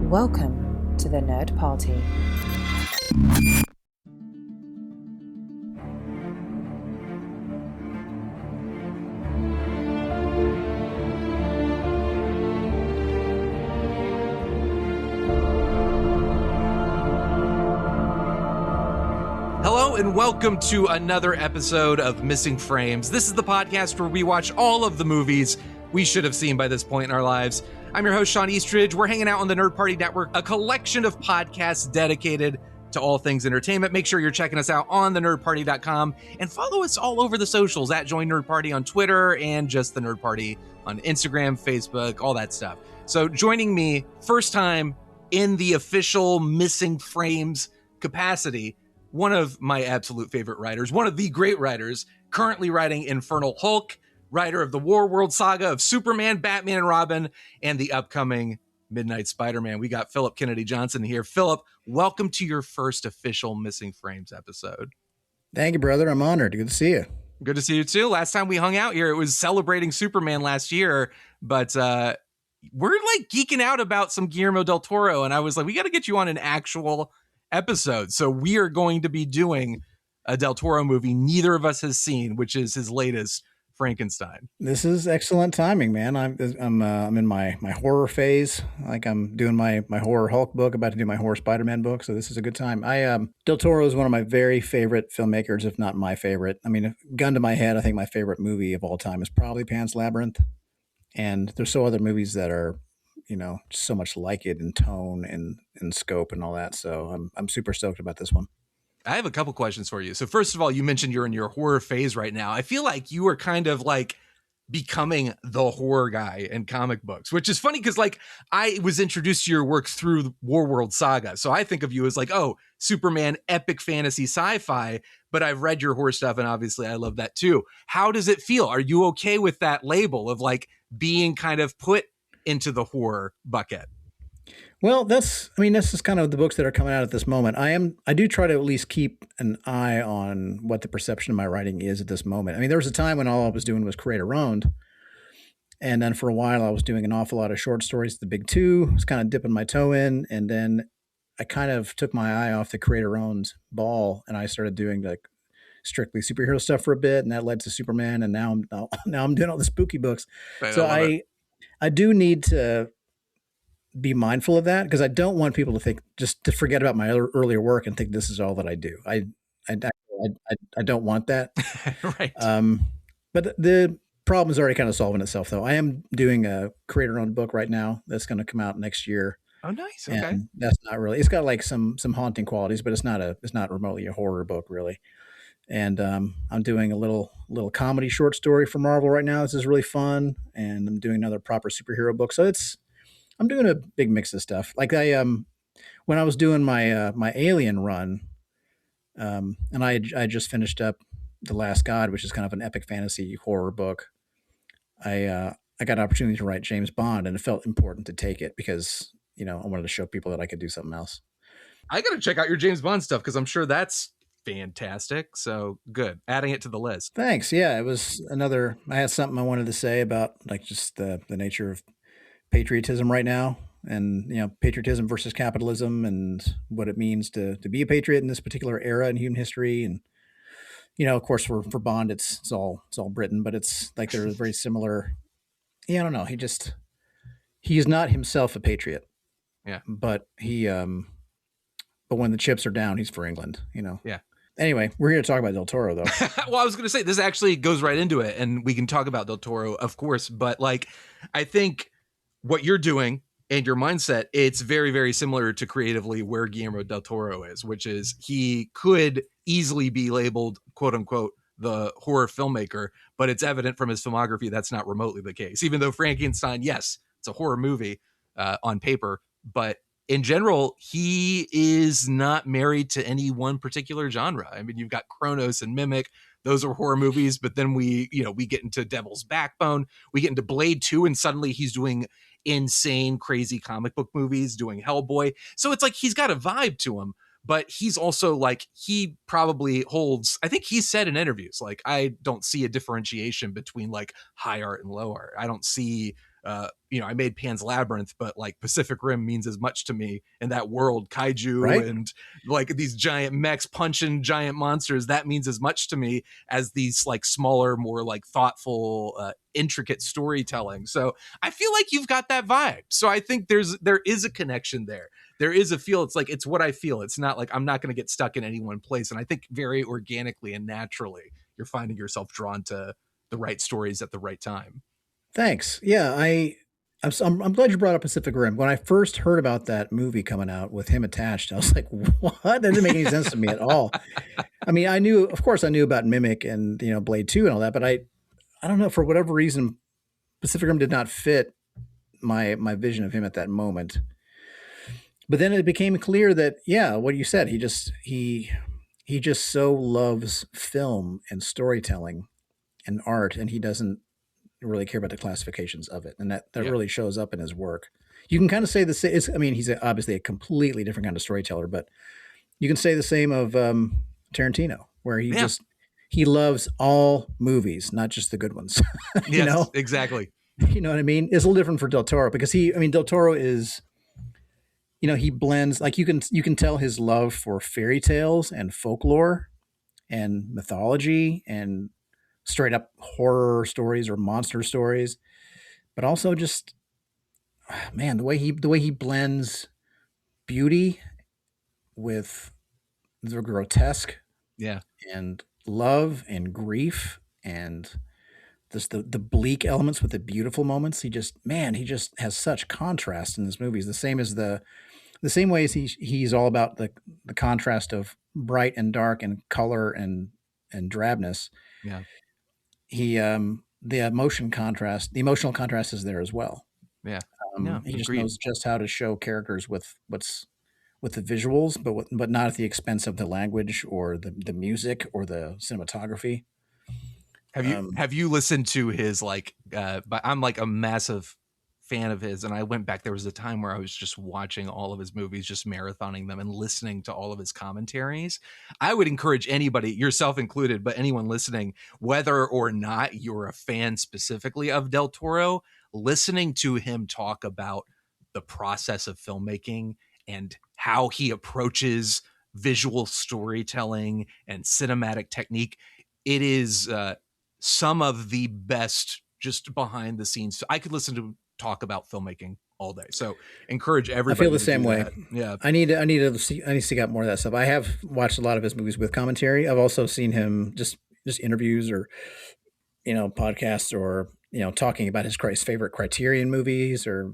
Welcome to the Nerd Party. Hello and welcome to another episode of Missing Frames. This is the podcast where we watch all of the movies we should have seen by this point in our lives. I'm your host, Sean Eastridge. We're hanging out on the Nerd Party Network, a collection of podcasts dedicated to all things entertainment. Make sure you're checking us out on thenerdparty.com and follow us all over the socials at Join Nerd Party on Twitter and just the Nerd Party on Instagram, Facebook, all that stuff. So joining me, first time in the official Missing Frames capacity, one of my absolute favorite writers, one of the great writers, currently writing Infernal Hulk, writer of the War World saga of Superman, Batman, and Robin, and the upcoming Midnight Spider-Man. We got Phillip Kennedy Johnson here. Phillip, welcome to your first official Missing Frames episode. Thank you, brother. I'm honored. Good to see you. Good to see you too. Last time we hung out here, it was celebrating Superman last year, but we're like geeking out about some Guillermo del Toro, and I was like, we got to get you on an actual episode. So we are going to be doing a Del Toro movie neither of us has seen, which is his latest, Frankenstein. This is excellent timing, man. I'm in my horror phase. Like I'm doing my horror Hulk book, about to do my horror Spider-Man book. So this is a good time. Del Toro is one of my very favorite filmmakers, if not my favorite. I mean, gun to my head, I think my favorite movie of all time is probably Pan's Labyrinth. And there's so other movies that are, you know, so much like it in tone and scope and all that. So I'm super stoked about this one. I have a couple questions for you. So first of all, you mentioned you're in your horror phase right now. I feel like you are kind of like becoming the horror guy in comic books, which is funny because like I was introduced to your work through the War World saga. So I think of you as like, oh, Superman, epic fantasy sci-fi, but I've read your horror stuff and obviously I love that too. How does it feel? Are you okay with that label of like being kind of put into the horror bucket? Well, this is kind of the books that are coming out at this moment. I do try to at least keep an eye on what the perception of my writing is at this moment. I mean, there was a time when all I was doing was creator owned. And then for a while I was doing an awful lot of short stories, the big two, I was kind of dipping my toe in. And then I kind of took my eye off the creator owned ball and I started doing like strictly superhero stuff for a bit. And that led to Superman. And now I'm doing all the spooky books. So I do need to be mindful of that because I don't want people to think just to forget about my earlier work and think this is all that I do. I don't want that. Right. But the problem is already kind of solving itself though. I am doing a creator owned book right now that's going to come out next year. Oh, nice. Okay. And that's not really, it's got like some haunting qualities, but it's not remotely a horror book really. And I'm doing a little comedy short story for Marvel right now. This is really fun. And I'm doing another proper superhero book. So I'm doing a big mix of stuff. Like when I was doing my my Alien run, and I just finished up The Last God, which is kind of an epic fantasy horror book. I got an opportunity to write James Bond, and it felt important to take it because I wanted to show people that I could do something else. I got to check out your James Bond stuff because I'm sure that's fantastic. So good, adding it to the list. Thanks. Yeah, it was another. I had something I wanted to say about like just the nature of patriotism right now and patriotism versus capitalism and what it means to be a patriot in this particular era in human history. And of course for Bond it's all Britain, but it's like they're very similar. I don't know, he's not himself a patriot, but but when the chips are down he's for England. Anyway, we're here to talk about Del Toro, though. Well, I was going to say, this actually goes right into it, and we can talk about Del Toro, of course, but like I think what you're doing and your mindset, it's very, very similar to creatively where Guillermo del Toro is, which is he could easily be labeled, quote unquote, the horror filmmaker, but it's evident from his filmography that's not remotely the case. Even though Frankenstein, yes, it's a horror movie on paper, but in general, he is not married to any one particular genre. I mean, you've got Kronos and Mimic. Those are horror movies, but then we get into Devil's Backbone, we get into Blade 2, and suddenly he's doing insane, crazy comic book movies, doing Hellboy. So it's like he's got a vibe to him, but he's also like, he probably holds, I think he said in interviews, like, I don't see a differentiation between like high art and low art. I don't see I made Pan's Labyrinth, but like Pacific Rim means as much to me in that world. Kaiju Right. and like these giant mechs punching giant monsters, that means as much to me as these like smaller, more like thoughtful, intricate storytelling. So I feel like you've got that vibe. So I think there is a connection there. There is a feel. It's like, it's what I feel. It's not like I'm not going to get stuck in any one place. And I think very organically and naturally, you're finding yourself drawn to the right stories at the right time. Thanks. Yeah, I'm glad you brought up Pacific Rim. When I first heard about that movie coming out with him attached, I was like, "What?" That didn't make any sense to me at all. I mean, of course, I knew about Mimic and Blade 2 and all that, but I don't know, for whatever reason, Pacific Rim did not fit my vision of him at that moment. But then it became clear that, yeah, what you said, he just so loves film and storytelling and art, and he doesn't really care about the classifications of it, and that Yeah. really shows up in his work. You can kind of say the same. I mean, he's obviously a completely different kind of storyteller, but you can say the same of Tarantino, where he loves all movies, not just the good ones. you Yes, know, exactly. you know what I mean? It's a little different for Del Toro because Del Toro is, he blends, like, you can tell his love for fairy tales and folklore and mythology and straight up horror stories or monster stories, but also just, man, the way he blends beauty with the grotesque Yeah. and love and grief and just the bleak elements with the beautiful moments. He just has such contrast in his movies. The same ways he's all about the contrast of bright and dark and color and drabness. Yeah. The emotional contrast is there as well. Yeah. No, He just agreed. knows just how to show characters with the visuals, but not at the expense of the language or the music or the cinematography. Have you listened to his but I'm like a massive fan of his, and I went back. There was a time where I was just watching all of his movies, just marathoning them and listening to all of his commentaries. I would encourage anybody, yourself included, but anyone listening, whether or not you're a fan specifically of Del Toro, listening to him talk about the process of filmmaking and how he approaches visual storytelling and cinematic technique. It is some of the best just behind the scenes. I could listen to talk about filmmaking all day. So encourage I everybody feel the to same do way. that. Yeah. I need to seek out more of that stuff. I have watched a lot of his movies with commentary. I've also seen him just interviews or podcasts or talking about his favorite Criterion movies. Or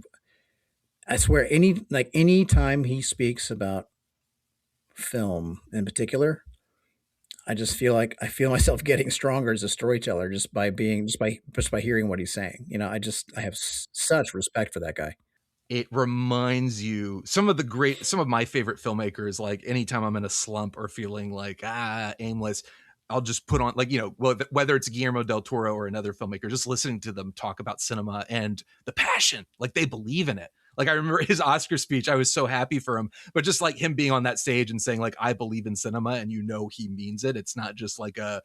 I swear, any time he speaks about film in particular, I just feel like I feel myself getting stronger as a storyteller just by hearing what he's saying. I have such respect for that guy. It reminds you some of my favorite filmmakers. Like anytime I'm in a slump or feeling like aimless, I'll just put on whether it's Guillermo del Toro or another filmmaker, just listening to them talk about cinema and the passion, like they believe in it. Like I remember his Oscar speech, I was so happy for him, but just like him being on that stage and saying like, I believe in cinema, and he means it. It's not just like a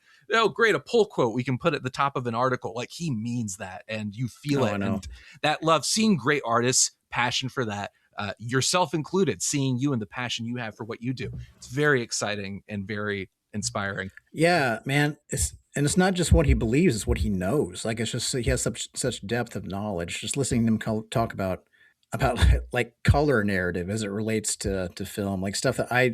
pull quote we can put at the top of an article. Like he means that, and you feel Oh, it. I know. And that love, seeing great artists, passion for that, yourself included, seeing you and the passion you have for what you do. It's very exciting and very inspiring. Yeah, man. It's not just what he believes; it's what he knows. Like it's just he has such depth of knowledge. Just listening to him talk about like color narrative as it relates to film, like stuff that I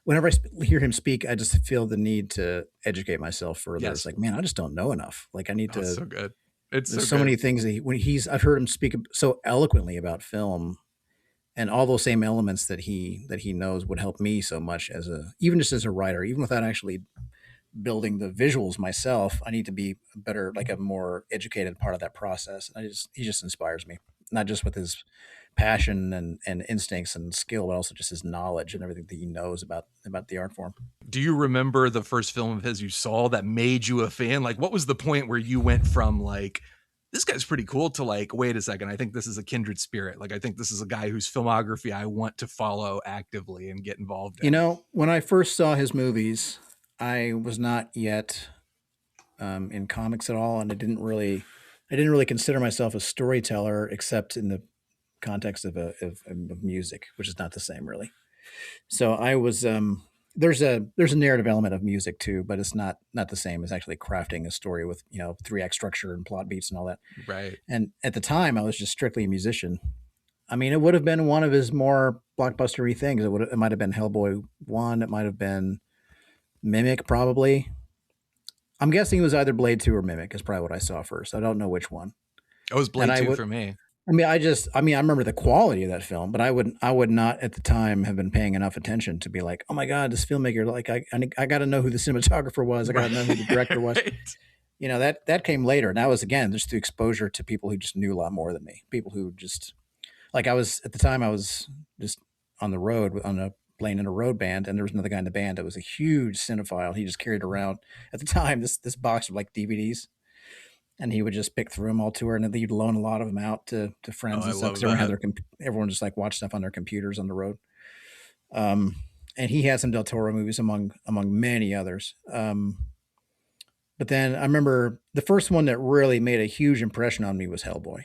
whenever hear him speak, I just feel the need to educate myself further. Yes. It's like, man, I just don't know enough. Like I need It's to. so good. It's There's so so good. many things that I've heard him speak so eloquently about film, and all those same elements that he knows would help me so much even just as a writer, even without actually building the visuals myself. I need to be better, like a more educated part of that process. He just inspires me, not just with his passion and instincts and skill, but also just his knowledge and everything that he knows about the art form. Do you remember the first film of his you saw that made you a fan? Like, what was the point where you went from like, this guy's pretty cool to like, wait a second, I think this is a kindred spirit. Like, I think this is a guy whose filmography I want to follow actively and get involved in. When I first saw his movies, I was not yet in comics at all, and I didn't really I didn't really consider myself a storyteller except in the context of music, which is not the same really. So I was there's a narrative element of music too, but it's not the same as actually crafting a story with, you know, 3 act structure and plot beats and all that. Right. And at the time I was just strictly a musician. I mean, it would have been one of his more blockbustery things. It might have been Hellboy 1, it might have been Mimic probably. I'm guessing it was either Blade 2 or Mimic is probably what I saw first. I don't know which one. It was And Blade 2 for me. I mean, I remember the quality of that film, but I would not at the time have been paying enough attention to be like, oh my God, this filmmaker, like, I got to know who the cinematographer was. I got to know who the director was. Right. You know, that came later. And that was, again, just the exposure to people who just knew a lot more than me. People who just, like, I was, at the time, I was just on the road playing in a road band, and there was another guy in the band that was a huge cinephile. He just carried around, at the time, this box of, like, DVDs. And he would just pick through them all tour, and then he'd loan a lot of them out to friends and stuff. Because everyone just like watched stuff on their computers on the road. And he had some Del Toro movies among many others. But then I remember the first one that really made a huge impression on me was Hellboy.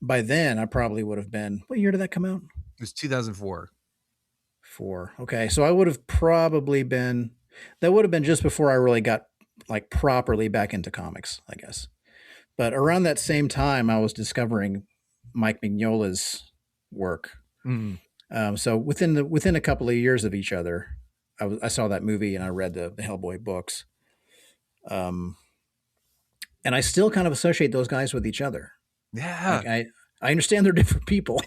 By then I probably would have been, what year did that come out? It was 2004. Okay, so I would have probably been, that would have been just before I really got like properly back into comics, I guess. But around that same time, I was discovering Mike Mignola's work. So within a couple of years of each other, I saw that movie and I read the Hellboy books. And I still kind of associate those guys with each other. Yeah. Like I understand they're different people,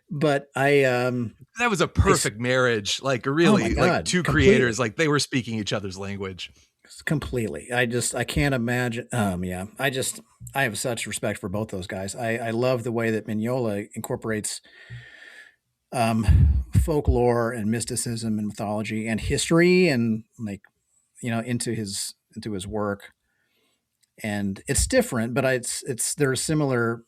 but that was a perfect marriage. Like really, God, like two creators, like they were speaking each other's language. Completely. I can't imagine. Yeah, I have such respect for both those guys. I love the way that Mignola incorporates folklore and mysticism and mythology and history and, like, you know, into his work. And it's different, but there are similar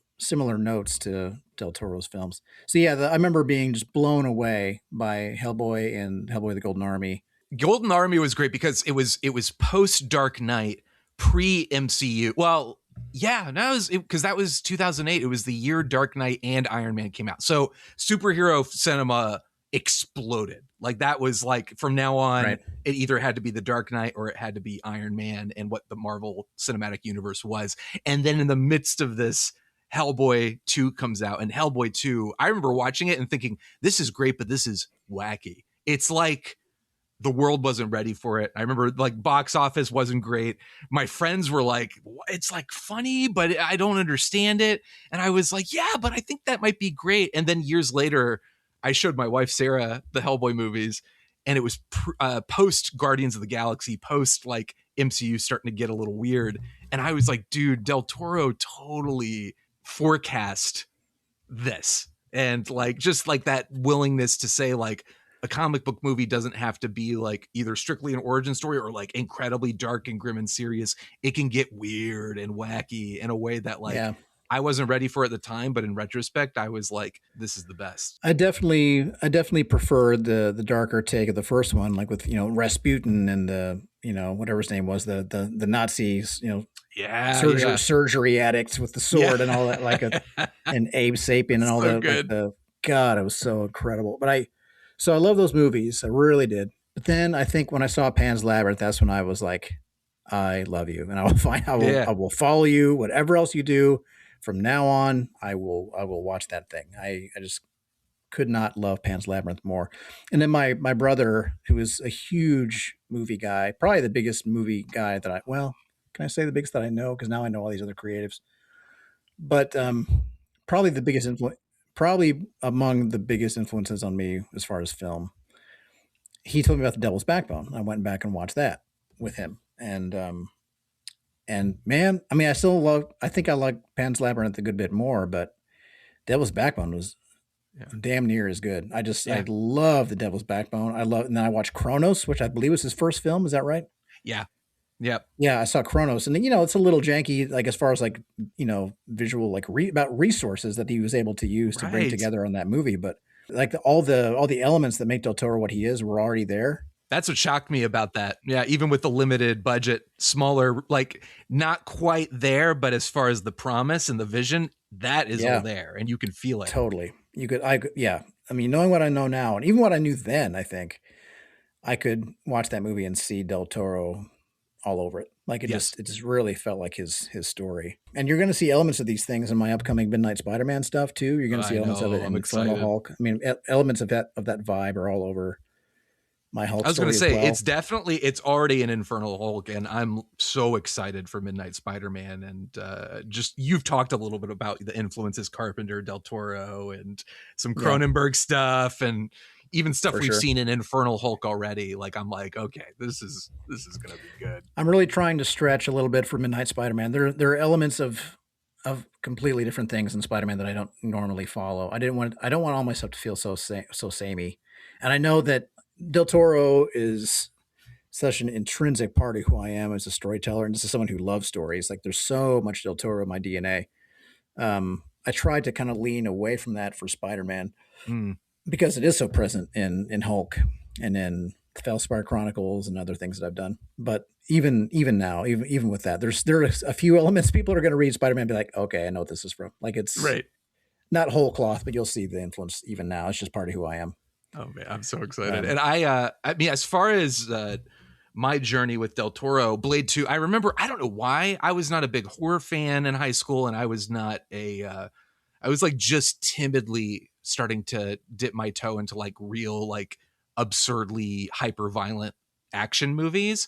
notes to Del Toro's films. So yeah, I remember being just blown away by Hellboy and Hellboy: The Golden Army. Golden Army was great because it was post Dark Knight, pre MCU. Well, yeah, no, because that was 2008. It was the year Dark Knight and Iron Man came out. So superhero cinema exploded. Like that was like, from now on, right, it either had to be the Dark Knight or it had to be Iron Man and what the Marvel Cinematic Universe was. And then in the midst of this, Hellboy 2 comes out, and Hellboy 2, I remember watching it and thinking, this is great, but this is wacky. It's like the world wasn't ready for it. I remember, like, box office wasn't great. My friends were like, it's like funny, but I don't understand it. And I was like, yeah, but I think that might be great. And then years later, I showed my wife, Sarah, the Hellboy movies, and it was post Guardians of the Galaxy, post like MCU starting to get a little weird. And I was like, dude, Del Toro totally forecast this. And like, just like that willingness to say, like, a comic book movie doesn't have to be like either strictly an origin story or like incredibly dark and grim and serious. It can get weird and wacky in a way that, like, yeah, I wasn't ready for at the time, but in retrospect, I was like, this is the best. I definitely preferred the darker take of the first one, like with, you know, Rasputin and the, you know, whatever his name was, the Nazis, you know, surgery addicts with the sword and all that, like an Abe Sapien and all that. Like God, it was so incredible. But so I love those movies. I really did. But then I think when I saw Pan's Labyrinth, that's when I was like, I love you, and I will follow you, whatever else you do. From now on, I will watch that thing. I just could not love Pan's Labyrinth more. And then my brother, who is a huge movie guy, probably the biggest movie guy that can I say the biggest that I know? Because now I know all these other creatives. But probably the biggest influence, probably among the biggest influences on me as far as film. He told me about The Devil's Backbone. I went back and watched that with him. And man, I mean, I think I like Pan's Labyrinth a good bit more, but Devil's Backbone was damn near as good. I love The Devil's Backbone. And then I watched Kronos, which I believe was his first film. Is that right? Yeah. Yep. Yeah, I saw Kronos, and, you know, it's a little janky, like, as far as, like, you know, visual, like, about resources that he was able to use to bring together on that movie. But like all the elements that make Del Toro what he is were already there. That's what shocked me about that. Yeah, even with the limited budget, smaller, like not quite there, but as far as the promise and the vision, that is all Yeah, there and you can feel it. totally. Yeah. I mean, knowing what I know now, and even what I knew then, I think I could watch that movie and see Del Toro all over it. Like Yes. it just really felt like his story. And you're going to see elements of these things in my upcoming Midnight Spider-Man stuff too. You're going to see I elements of it know. in I'm Infernal excited. Hulk. I mean, elements of that vibe are all over my Hulk I was going to story as say well. it's already an Infernal Hulk, and I'm so excited for Midnight Spider-Man. And just you've talked a little bit about the influences Carpenter, Del Toro, and some Yeah, Cronenberg stuff, and even stuff for we've sure. seen in Infernal Hulk already. Like I'm like, okay, this is going to be good. I'm really trying to stretch a little bit for Midnight Spider-Man. There are elements of completely different things in Spider-Man that I don't normally follow. I don't want all my stuff to feel so samey. And I know that Del Toro is such an intrinsic part of who I am as a storyteller, and this is someone who loves stories. Like there's so much Del Toro in my DNA. I tried to kind of lean away from that for Spider-Man Mm. because it is so present in Hulk and in the Felspar Chronicles and other things that I've done. But even now, even with that, there are a few elements people are going to read Spider-Man and be like, okay, I know what this is from. Like it's Right. not whole cloth, but you'll see the influence even now. It's just part of who I am. Oh man, I'm so excited. Um, And I mean, as far as my journey with Del Toro, Blade 2, I remember, I don't know why, I was not a big horror fan in high school, and I was not I was like just timidly starting to dip my toe into like real, like absurdly hyper violent action movies.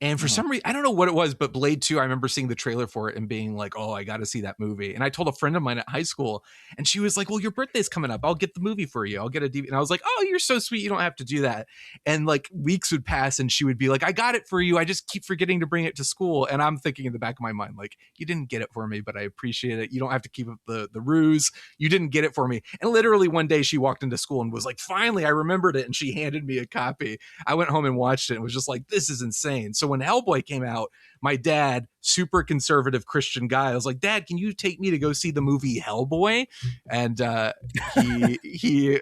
And for uh-huh. some reason, I don't know what it was, but Blade 2, I remember seeing the trailer for it and being like, oh, I got to see that movie. And I told a friend of mine at high school, and she was like, well, your birthday's coming up. I'll get the movie for you. I'll get a DVD. And I was like, oh, you're so sweet. You don't have to do that. And like weeks would pass, and she would be like, I got it for you. I just keep forgetting to bring it to school. And I'm thinking in the back of my mind, like, you didn't get it for me, but I appreciate it. You don't have to keep up the ruse. You didn't get it for me. And literally one day she walked into school and was like, finally, I remembered it. And she handed me a copy. I went home and watched it and was just like, this is insane. So when Hellboy came out, my dad, super conservative Christian guy, I was like, Dad, can you take me to go see the movie Hellboy? And he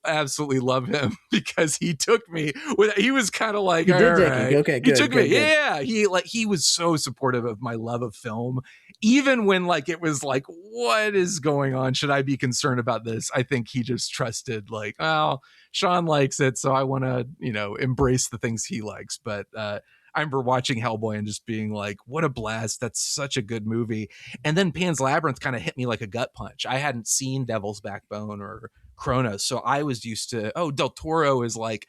absolutely love him because he took me with, he was kind of like, He all did take right. you. Okay, He good, took me. good, good. Yeah. He was so supportive of my love of film. Even when like it was like, what is going on? Should I be concerned about this? I think he just trusted like, well, Sean likes it, so I want to, embrace the things he likes. But I remember watching Hellboy and just being like, what a blast. That's such a good movie. And then Pan's Labyrinth kind of hit me like a gut punch. I hadn't seen Devil's Backbone or Kronos, so I was used to, oh, Del Toro is like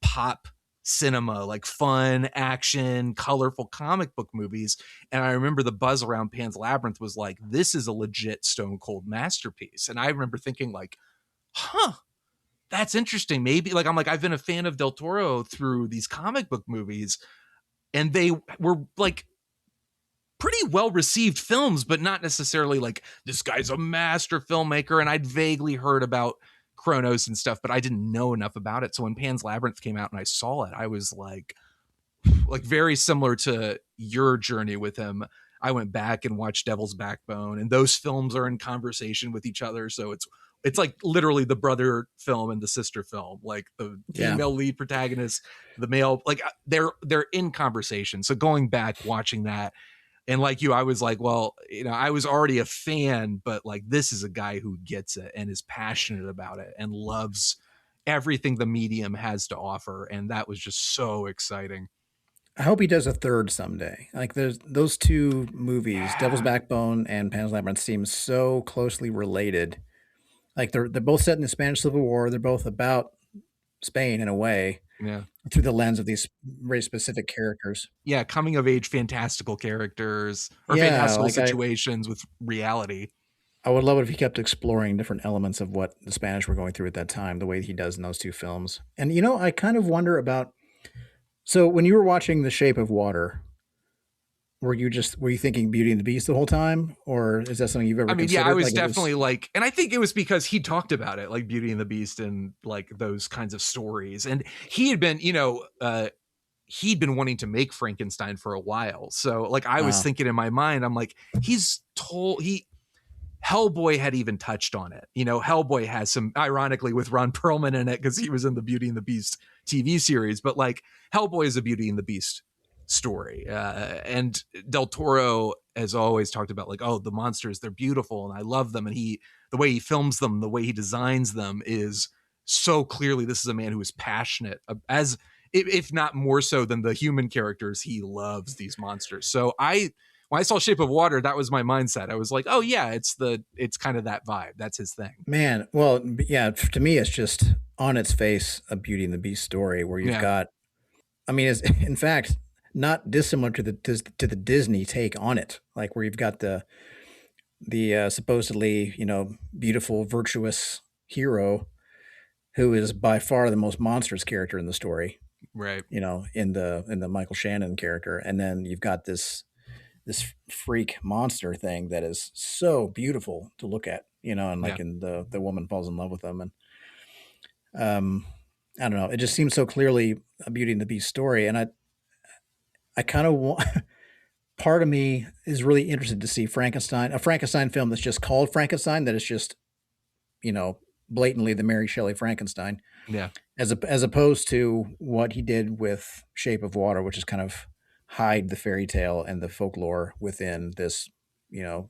pop cinema, like fun, action, colorful comic book movies. And I remember the buzz around Pan's Labyrinth was like, this is a legit stone cold masterpiece. And I remember thinking like, huh, that's interesting. Maybe like, I'm like, I've been a fan of Del Toro through these comic book movies, and they were like pretty well received films, but not necessarily like this guy's a master filmmaker. And I'd vaguely heard about Kronos and stuff, but I didn't know enough about it. So when Pan's Labyrinth came out and I saw it, I was like very similar to your journey with him. I went back and watched Devil's Backbone, and those films are in conversation with each other. So it's like literally the brother film and the sister film, like the Yeah. female lead protagonist, the male, like they're in conversation. So going back, watching that, and like you, I was like, well, I was already a fan, but like this is a guy who gets it and is passionate about it and loves everything the medium has to offer. And that was just so exciting. I hope he does a third someday. Like there's those two movies, Devil's Yeah. Backbone and Pan's Labyrinth, seem so closely related. Like they're both set in the Spanish Civil War. They're both about Spain in a way Yeah. through the lens of these very specific characters. Yeah. Coming of age, fantastical characters or Yeah, fantastical like situations with reality. I would love it if he kept exploring different elements of what the Spanish were going through at that time, the way he does in those two films. And I kind of wonder about. So when you were watching The Shape of Water, were you thinking Beauty and the Beast the whole time, or is that something you've ever I mean, yeah, I considered? was Like it definitely was. like, and I think it was because he talked about it, like Beauty and the Beast and like those kinds of stories. And he had been, he'd been wanting to make Frankenstein for a while. So like I was Uh, thinking in my mind, I'm like, Hellboy had even touched on it. Hellboy has some, ironically, with Ron Perlman in it because he was in the Beauty and the Beast TV series, but like Hellboy is a Beauty and the Beast story. And Del Toro has always talked about like, oh, the monsters, they're beautiful and I love them. And the way he films them, the way he designs them is so clearly this is a man who is passionate as if not more so than the human characters. He loves these monsters. So when I saw Shape of Water, that was my mindset. I was like, oh yeah, it's kind of that vibe. That's his thing. Man, well, yeah, to me, it's just on its face a Beauty and the Beast story where you've got, I mean, it's in fact not dissimilar to the Disney take on it, like where you've got the supposedly beautiful, virtuous hero who is by far the most monstrous character in the story, right? In the Michael Shannon character, and then you've got this freak monster thing that is so beautiful to look at, and like in the woman falls in love with him, and I don't know, it just seems so clearly a Beauty and the Beast story, and I kind of want. Part of me is really interested to see a Frankenstein film that's just called Frankenstein, that is just, blatantly the Mary Shelley Frankenstein. Yeah. As opposed to what he did with Shape of Water, which is kind of hide the fairy tale and the folklore within this,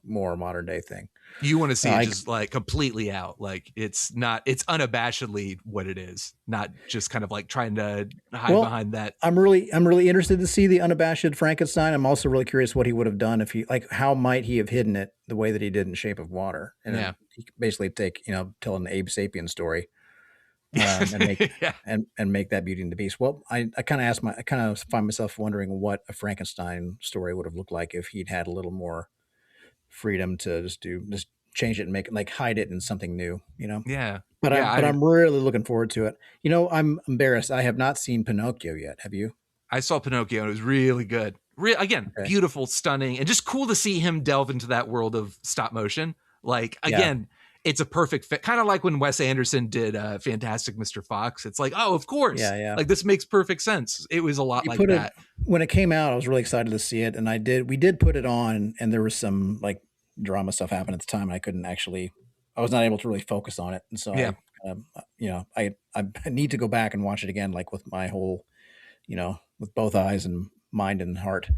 more modern day thing. You want to see it just like completely out. Like it's unabashedly what it is, not just kind of like trying to hide behind that. I'm really interested to see the unabashed Frankenstein. I'm also really curious what he would have done if how might he have hidden it the way that he did in Shape of Water. And he could basically tell an Abe Sapien story. And make that Beauty and the Beast. Well, I kind of find myself wondering what a Frankenstein story would have looked like if he'd had a little more freedom to just change it and make it, like, hide it in something new, But I'm really looking forward to it. I'm embarrassed. I have not seen Pinocchio yet. Have you? I saw Pinocchio and it was really good. Beautiful, stunning, and just cool to see him delve into that world of stop motion. Like, again, it's a perfect fit. Kind of like when Wes Anderson did Fantastic Mr. Fox. It's like, oh, of course. Yeah. Like, this makes perfect sense. It was a lot like that. When it came out, I was really excited to see it. And we did put it on, and there was some like drama stuff happened at the time. And I was not able to really focus on it. And so I need to go back and watch it again, like with my whole, with both eyes and mind and heart.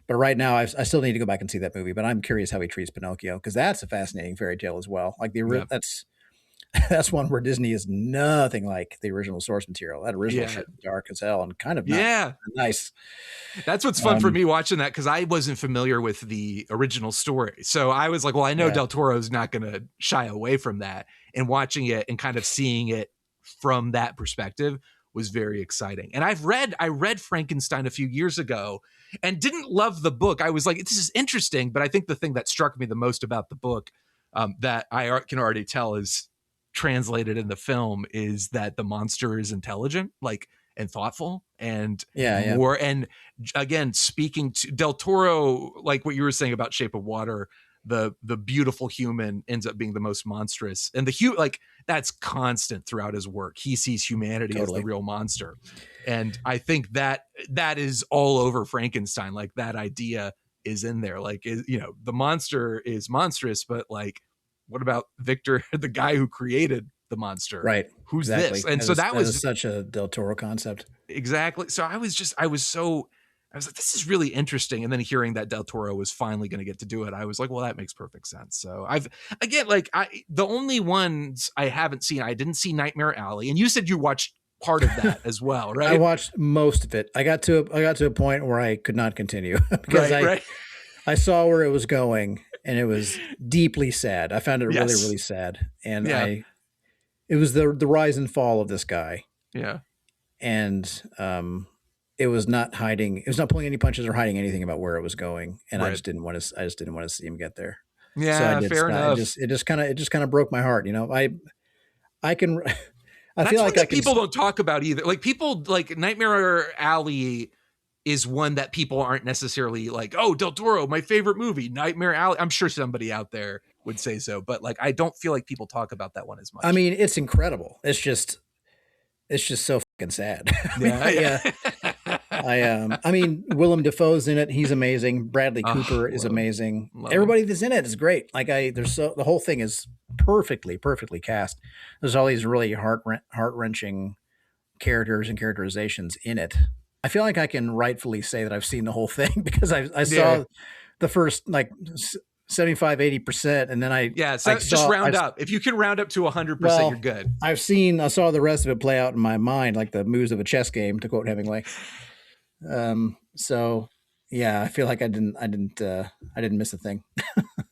But right now, I still need to go back and see that movie. But I'm curious how he treats Pinocchio, because that's a fascinating fairy tale as well. Like that's one where Disney is nothing like the original source material. That original shit was dark as hell and kind of nice. That's what's fun for me watching that, because I wasn't familiar with the original story. So I was like, well, I know Del Toro's not going to shy away from that. And watching it and kind of seeing it from that perspective was very exciting. And I read Frankenstein a few years ago and didn't love the book. I was like, this is interesting. But I think the thing that struck me the most about the book that I can already tell is translated in the film is that the monster is intelligent, like, and thoughtful, and more. And again, speaking to Del Toro, like what you were saying about Shape of Water, the beautiful human ends up being the most monstrous, and that's constant throughout his work. He sees humanity as the real monster. And I think that is all over Frankenstein. Like, that idea is in there. Like, the monster is monstrous, but like, what about Victor, the guy who created the monster? Right. Who's this? And that was such a Del Toro concept. Exactly. So I was like, this is really interesting. And then hearing that Del Toro was finally going to get to do it, I was like, well, that makes perfect sense. So the only ones I haven't seen, I didn't see Nightmare Alley. And you said you watched part of that as well, right? I watched most of it. I got to a point where I could not continue because I saw where it was going, and it was deeply sad. I found it really, really sad. And it was the rise and fall of this guy. Yeah. And it was not pulling any punches or hiding anything about where it was going. And I just didn't want to see him get there. Yeah, so fair enough. It just kind of broke my heart. I feel like people don't talk about either. Like, people like Nightmare Alley is one that people aren't necessarily like, oh, Del Toro, my favorite movie, Nightmare Alley. I'm sure somebody out there would say so, but like, I don't feel like people talk about that one as much. I mean, it's incredible. It's just so fucking sad. I mean, Willem Dafoe's in it. He's amazing. Bradley Oh, Cooper is love him. amazing. Love him. Everybody that's in it is great. The whole thing is perfectly cast. There's all these really heart wrenching characters and characterizations in it. I feel like I can rightfully say that I've seen the whole thing because I Yeah. saw the first 75-80%, and then Yeah, so just round up. If you can round up to 100%, you're good. I saw the rest of it play out in my mind like the moves of a chess game, to quote Hemingway. So yeah, I feel like I didn't miss a thing.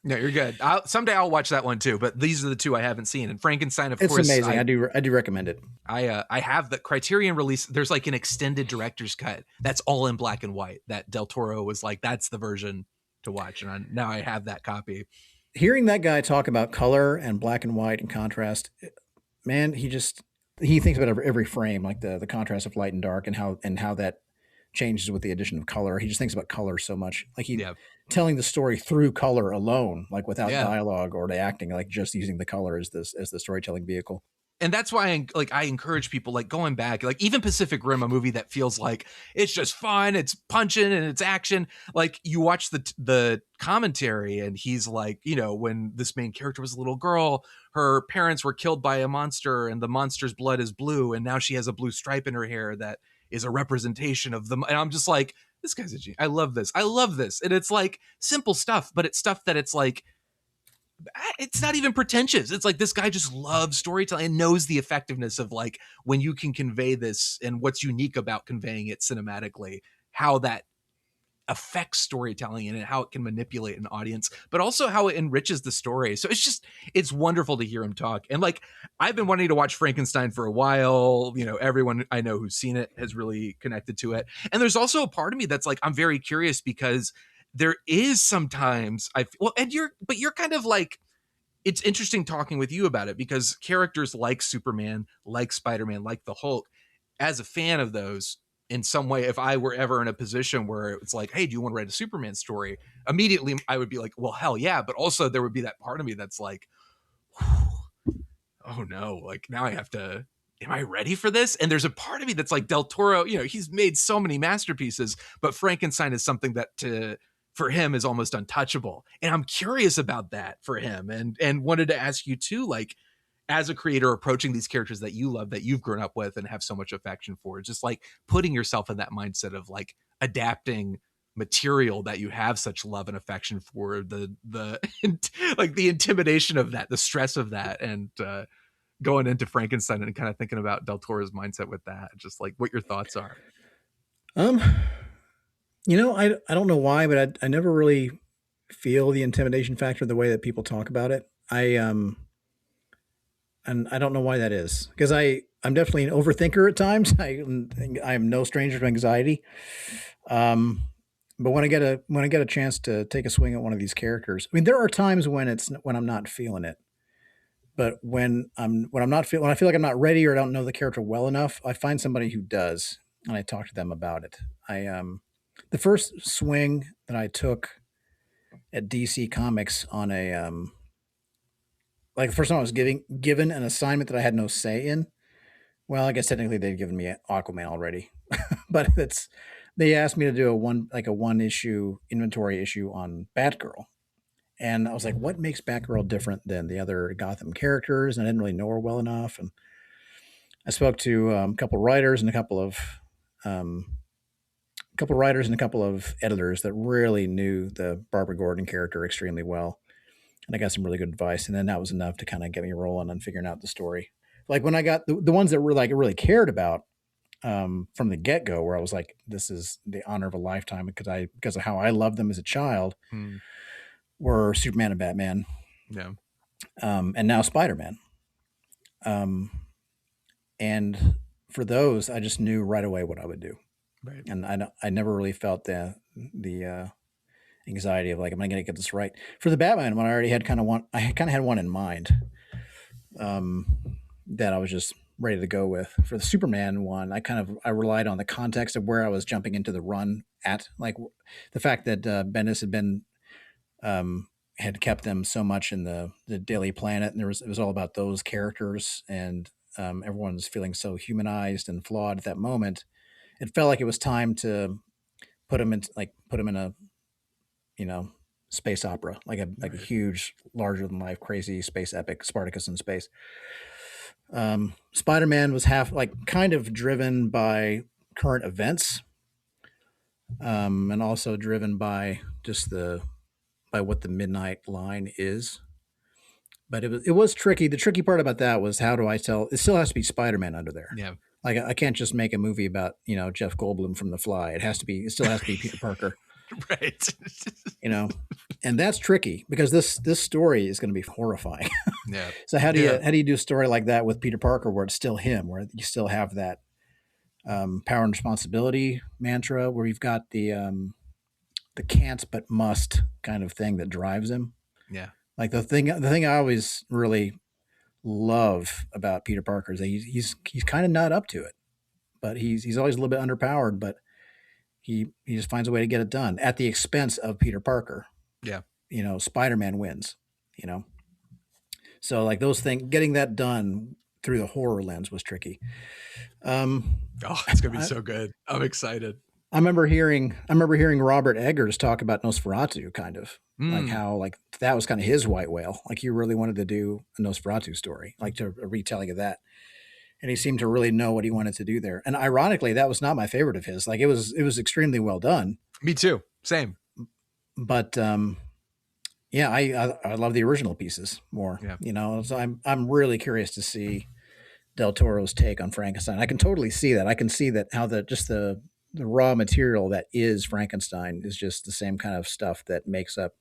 No, you're good. Someday I'll watch that one too. But these are the two I haven't seen. And Frankenstein, of It's course, amazing. I do recommend it. I have the Criterion release. There's like an extended director's cut that's all in black and white. That Del Toro was like, that's the version to watch, and now I have that copy. Hearing that guy talk about color and black and white and contrast, man, he thinks about every frame, like the contrast of light and dark, and how that changes with the addition of color. He just thinks about color so much, like telling the story through color alone, like without dialogue or the acting, like just using the color as the storytelling vehicle. And that's why I encourage people, like, going back, like even Pacific Rim, a movie that feels like it's just fun, it's punching and it's action. Like, you watch the commentary and he's like, when this main character was a little girl, her parents were killed by a monster and the monster's blood is blue. And now she has a blue stripe in her hair that is a representation of them. And I'm just like, this guy's a genius. I love this. And it's like simple stuff, but it's stuff that it's like, it's not even pretentious. It's like this guy just loves storytelling and knows the effectiveness of like when you can convey this and what's unique about conveying it cinematically, how that affects storytelling and how it can manipulate an audience, but also how it enriches the story. So it's wonderful to hear him talk. And like, I've been wanting to watch Frankenstein for a while. Everyone I know who's seen it has really connected to it. And there's also a part of me that's like, I'm very curious because there is sometimes you're kind of like, it's interesting talking with you about it because characters like Superman, like Spider-Man, like the Hulk, as a fan of those, in some way, if I were ever in a position where it's like, hey, do you want to write a Superman story? Immediately I would be like, well, hell yeah. But also there would be that part of me that's like, oh no, like now I have to, am I ready for this? And there's a part of me that's like, Del Toro, he's made so many masterpieces, but Frankenstein is something that for him is almost untouchable. And I'm curious about that for him and wanted to ask you too, like, as a creator approaching these characters that you love, that you've grown up with and have so much affection for, just like putting yourself in that mindset of like adapting material that you have such love and affection for, the like the intimidation of that, the stress of that, and going into Frankenstein and kind of thinking about Del Toro's mindset with that, just like what your thoughts are. I don't know why, but I never really feel the intimidation factor the way that people talk about it. And I don't know why that is, because I'm definitely an overthinker at times. I'm no stranger to anxiety. But when I get a chance to take a swing at one of these characters, I mean, there are times when I'm not feeling it, but when I feel like I'm not ready or I don't know the character well enough, I find somebody who does, and I talk to them about it. The first swing that I took at DC Comics on like the first time I was given an assignment that I had no say in. Well, I guess technically they'd given me Aquaman already, but they asked me to do a one issue inventory issue on Batgirl, and I was like, what makes Batgirl different than the other Gotham characters? And I didn't really know her well enough, and I spoke to a couple of writers and a couple of editors that really knew the Barbara Gordon character extremely well. And I got some really good advice. And then that was enough to kind of get me rolling on figuring out the story. Like when I got the ones that were like, I really cared about from the get-go, where I was like, this is the honor of a lifetime because of how I loved them as a child, were Superman and Batman. Yeah. And now Spider-Man. And for those, I just knew right away what I would do. Right. And I never really felt the anxiety of like, am I going to get this right? For the Batman one, I already had kind of had one in mind that I was just ready to go with. For the Superman one, I relied on the context of where I was jumping into the run at, like the fact that Bendis had kept them so much in the Daily Planet, and it was all about those characters, and everyone's feeling so humanized and flawed at that moment. it felt like it was time to put him in a, you know, space opera, like a Right. huge, larger than life, crazy space epic, Spartacus in space. Spider-Man was kind of driven by current events, and also driven by just by what the midnight line is. But it was tricky. The tricky part about that was, how do I tell? It still has to be Spider-Man under there. Yeah. Like, I can't just make a movie about, Jeff Goldblum from The Fly. It still has to be Peter Parker. Right. And that's tricky because this story is going to be horrifying. Yeah. So how do Yeah. you do a story like that with Peter Parker, where it's still him, where you still have that power and responsibility mantra, where you've got the can't but must kind of thing that drives him. Yeah. Like, the thing I always really love about Peter Parker is that he's kind of not up to it, but he's always a little bit underpowered, but he just finds a way to get it done at the expense of Peter Parker. Yeah. Spider-Man wins, you know. So, like, those things, getting that done through the horror lens was tricky. Oh, it's gonna be I, so good. I'm excited. I remember hearing Robert Eggers talk about Nosferatu, kind of like how, like, that was kind of his white whale. Like, he really wanted to do a Nosferatu story, like, to a retelling of that. And he seemed to really know what he wanted to do there. And ironically, that was not my favorite of his. Like, it was extremely well done. Me too. Same. But yeah, I love the original pieces more. Yeah. So I'm really curious to see Del Toro's take on Frankenstein. I can totally see that. I can see that, how the raw material that is Frankenstein is just the same kind of stuff that makes up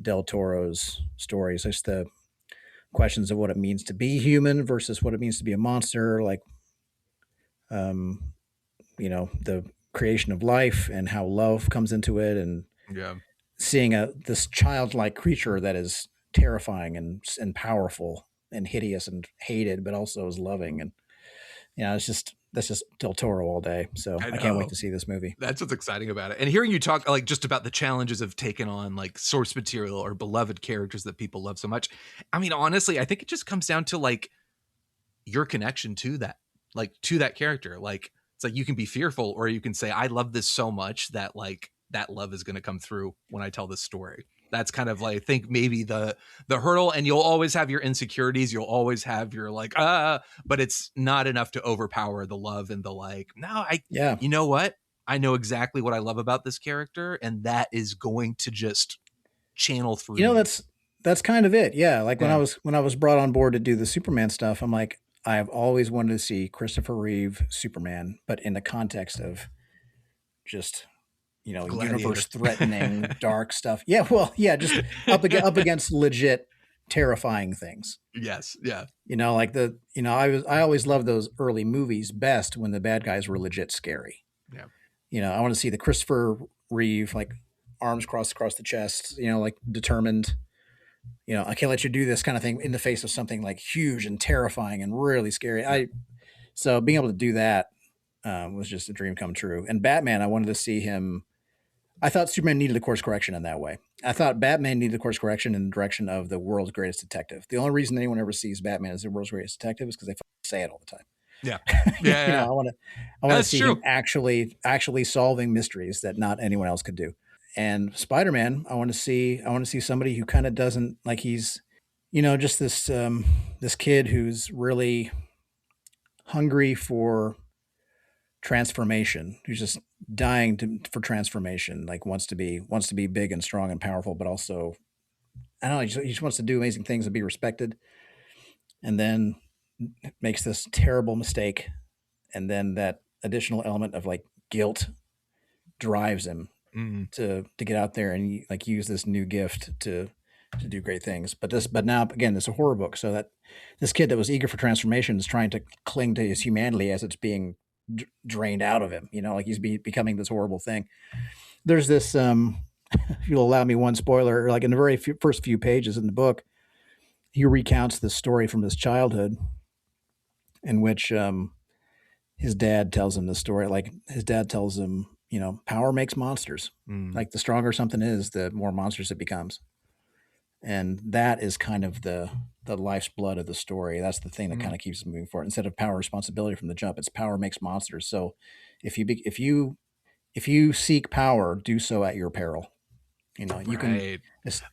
Del Toro's stories. Just the questions of what it means to be human versus what it means to be a monster, like, the creation of life and how love comes into it, and Yeah. seeing this childlike creature that is terrifying and powerful and hideous and hated, but also is loving. And that's just Del Toro all day. So I I can't wait know. to see this movie. That's what's exciting about it. And hearing you talk, like, just about the challenges of taking on, like, source material or beloved characters that people love so much. I mean, honestly, I think it just comes down to, like, your connection to that character. Like, it's like, you can be fearful, or you can say, I love this so much that, like, that love is going to come through when I tell this story. That's kind of, like, I think maybe the hurdle. And you'll always have your insecurities. You'll always have your, like, but it's not enough to overpower the love and the, like, no, Yeah. you know what? I know exactly what I love about this character, and that is going to just channel through. That's kind of it. Yeah. Like, Yeah. when I was brought on board to do the Superman stuff, I'm like, I have always wanted to see Christopher Reeve Superman, but in the context of just, Gladiator. universe threatening dark stuff. Yeah. Well, yeah. Just up against legit terrifying things. Yes. Yeah. Like I always loved those early movies best when the bad guys were legit scary. Yeah. I want to see the Christopher Reeve, like, arms crossed across the chest, like, determined, I can't let you do this kind of thing in the face of something, like, huge and terrifying and really scary. So being able to do that was just a dream come true. And Batman, I wanted to see him. I thought Superman needed a course correction in that way. I thought Batman needed a course correction in the direction of the world's greatest detective. The only reason anyone ever sees Batman as the world's greatest detective is because they say it all the time. Yeah. Yeah. I want to see him actually solving mysteries that not anyone else could do. And Spider-Man, I want to see somebody who kind of doesn't, like, he's, just this kid who's really hungry for transformation, who's just dying for transformation, like, wants to be big and strong and powerful, but also, I don't know, he just wants to do amazing things and be respected, and then makes this terrible mistake, and then that additional element of, like, guilt drives him to get out there and, like, use this new gift to do great things. But now, again, it's a horror book, so that this kid that was eager for transformation is trying to cling to his humanity as it's being drained out of him. Like, he's becoming this horrible thing. There's this, if you'll allow me one spoiler, like, in the very first few pages in the book, he recounts this story from his childhood, in which his dad tells him the story. Like, his dad tells him, power makes monsters. Like, the stronger something is, the more monsters it becomes. And that is kind of the life's blood of the story. That's the thing that kind of keeps moving forward. Instead of power responsibility from the jump, it's power makes monsters. So if you seek power, do so at your peril. You know, you can. Right.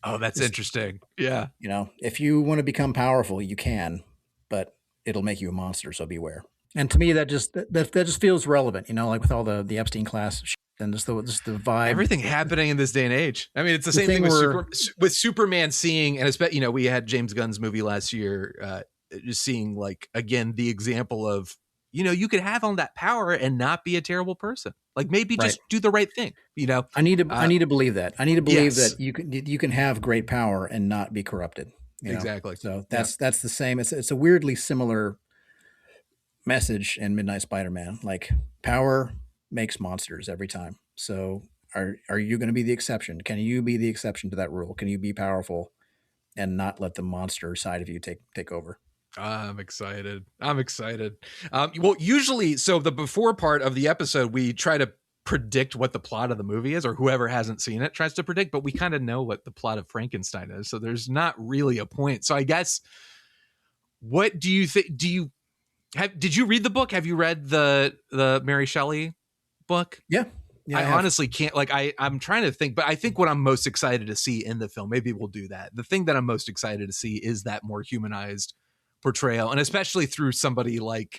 Oh, that's interesting. Yeah. You know, if you want to become powerful, you can, but it'll make you a monster. So beware. And to me, that just feels relevant. You know, like with all the Epstein class shit and just the vibe. Everything happening in this day and age. I mean, it's the same thing with Superman seeing, and especially, you know, we had James Gunn's movie last year, just seeing like, again, the example of, you know, you could have all that power and not be a terrible person. Like maybe just do the right thing. You know, I need to believe that. I need to believe that you can have great power and not be corrupted. Exactly. So that's the same. It's a weirdly similar message in Midnight Spider-Man. Like power makes monsters every time. So are you going to be the exception? Can you be the exception to that rule? Can you be powerful and not let the monster side of you take over? I'm excited. Well, usually, so the before part of the episode, we try to predict what the plot of the movie is, or whoever hasn't seen it tries to predict, but we kind of know what the plot of Frankenstein is. So there's not really a point. So I guess, what do you think? Did you read the book? Have you read the Mary Shelley book? Yeah. I honestly can't, like, I'm trying to think, but I think what I'm most excited to see in the film, maybe we'll do that. The thing that I'm most excited to see is that more humanized portrayal, and especially through somebody like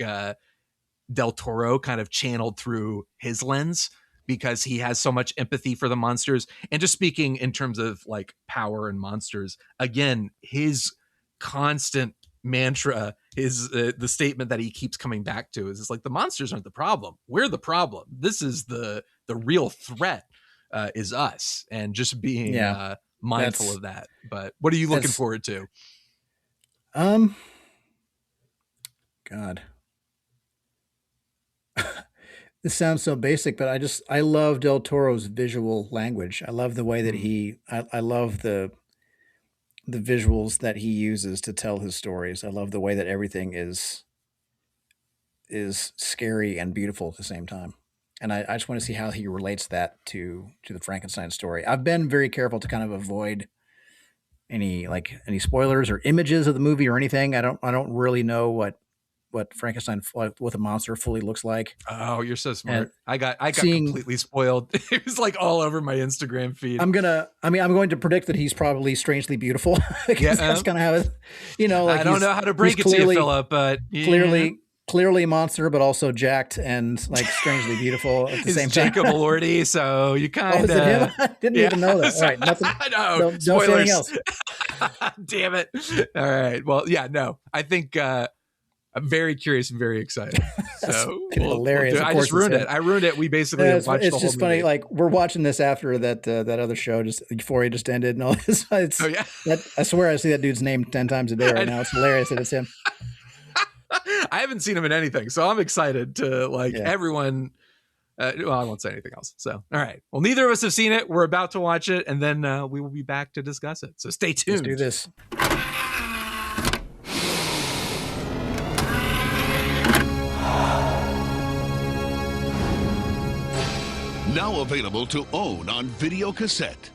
Del Toro, kind of channeled through his lens, because he has so much empathy for the monsters. And just speaking in terms of like power and monsters, again, his constant mantra is the statement that he keeps coming back to is, it's like, the monsters aren't the problem, we're the problem. This is the real threat, is us. And just being mindful of that. But what are you looking forward to? God, this sounds so basic, but I love Del Toro's visual language. I love the way that I love the visuals that he uses to tell his stories. I love the way that everything is scary and beautiful at the same time. And I just want to see how he relates that to the Frankenstein story. I've been very careful to kind of avoid any spoilers or images of the movie or anything. I don't really know what Frankenstein with a monster fully looks like. Oh, you're so smart. And I got completely spoiled. It was like all over my Instagram feed. I'm going to predict that he's probably strangely beautiful. Because that's kind of how it, you know, like, I don't know how to break it to you, Phillip, but clearly a monster, but also jacked and like strangely beautiful at the same time. Jacob Elordi, so you kind of... is it him? I didn't even know that. All right, nothing. No, don't say anything else. Damn it. All right. Well, yeah, no. I think I'm very curious and very excited. So hilarious. I just ruined it. I ruined it. We basically watched the whole movie. It's just funny. Like, we're watching this after that other show, just Euphoria just ended and all this. I swear I see that dude's name 10 times a day right now. It's hilarious that it's him. I haven't seen him in anything, so I'm excited to everyone. Well, I won't say anything else. So, all right. Well, neither of us have seen it. We're about to watch it, and then we will be back to discuss it. So stay tuned. Let's do this. Now available to own on video cassette.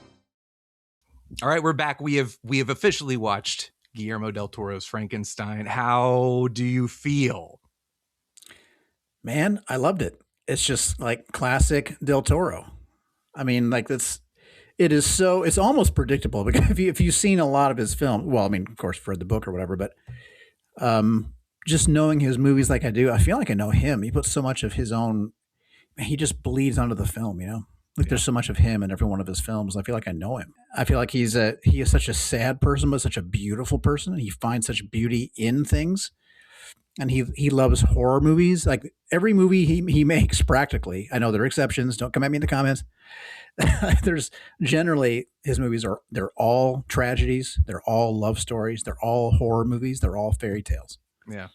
All right, we're back. We have officially watched Guillermo del Toro's Frankenstein. How do you feel? Man, I loved it. It's just like classic Del Toro. I mean, like it's almost predictable, because if you've seen a lot of his films, well, I mean, of course, for the book or whatever, but just knowing his movies like I do, I feel like I know him. He puts so much of his own, he just bleeds onto the film, you know? Like there's so much of him in every one of his films. I feel like I know him. I feel like he is such a sad person, but such a beautiful person. He finds such beauty in things. And he loves horror movies. Like every movie he makes, practically. I know there are exceptions. Don't come at me in the comments. There's generally, his movies they're all tragedies. They're all love stories. They're all horror movies. They're all fairy tales. Yeah.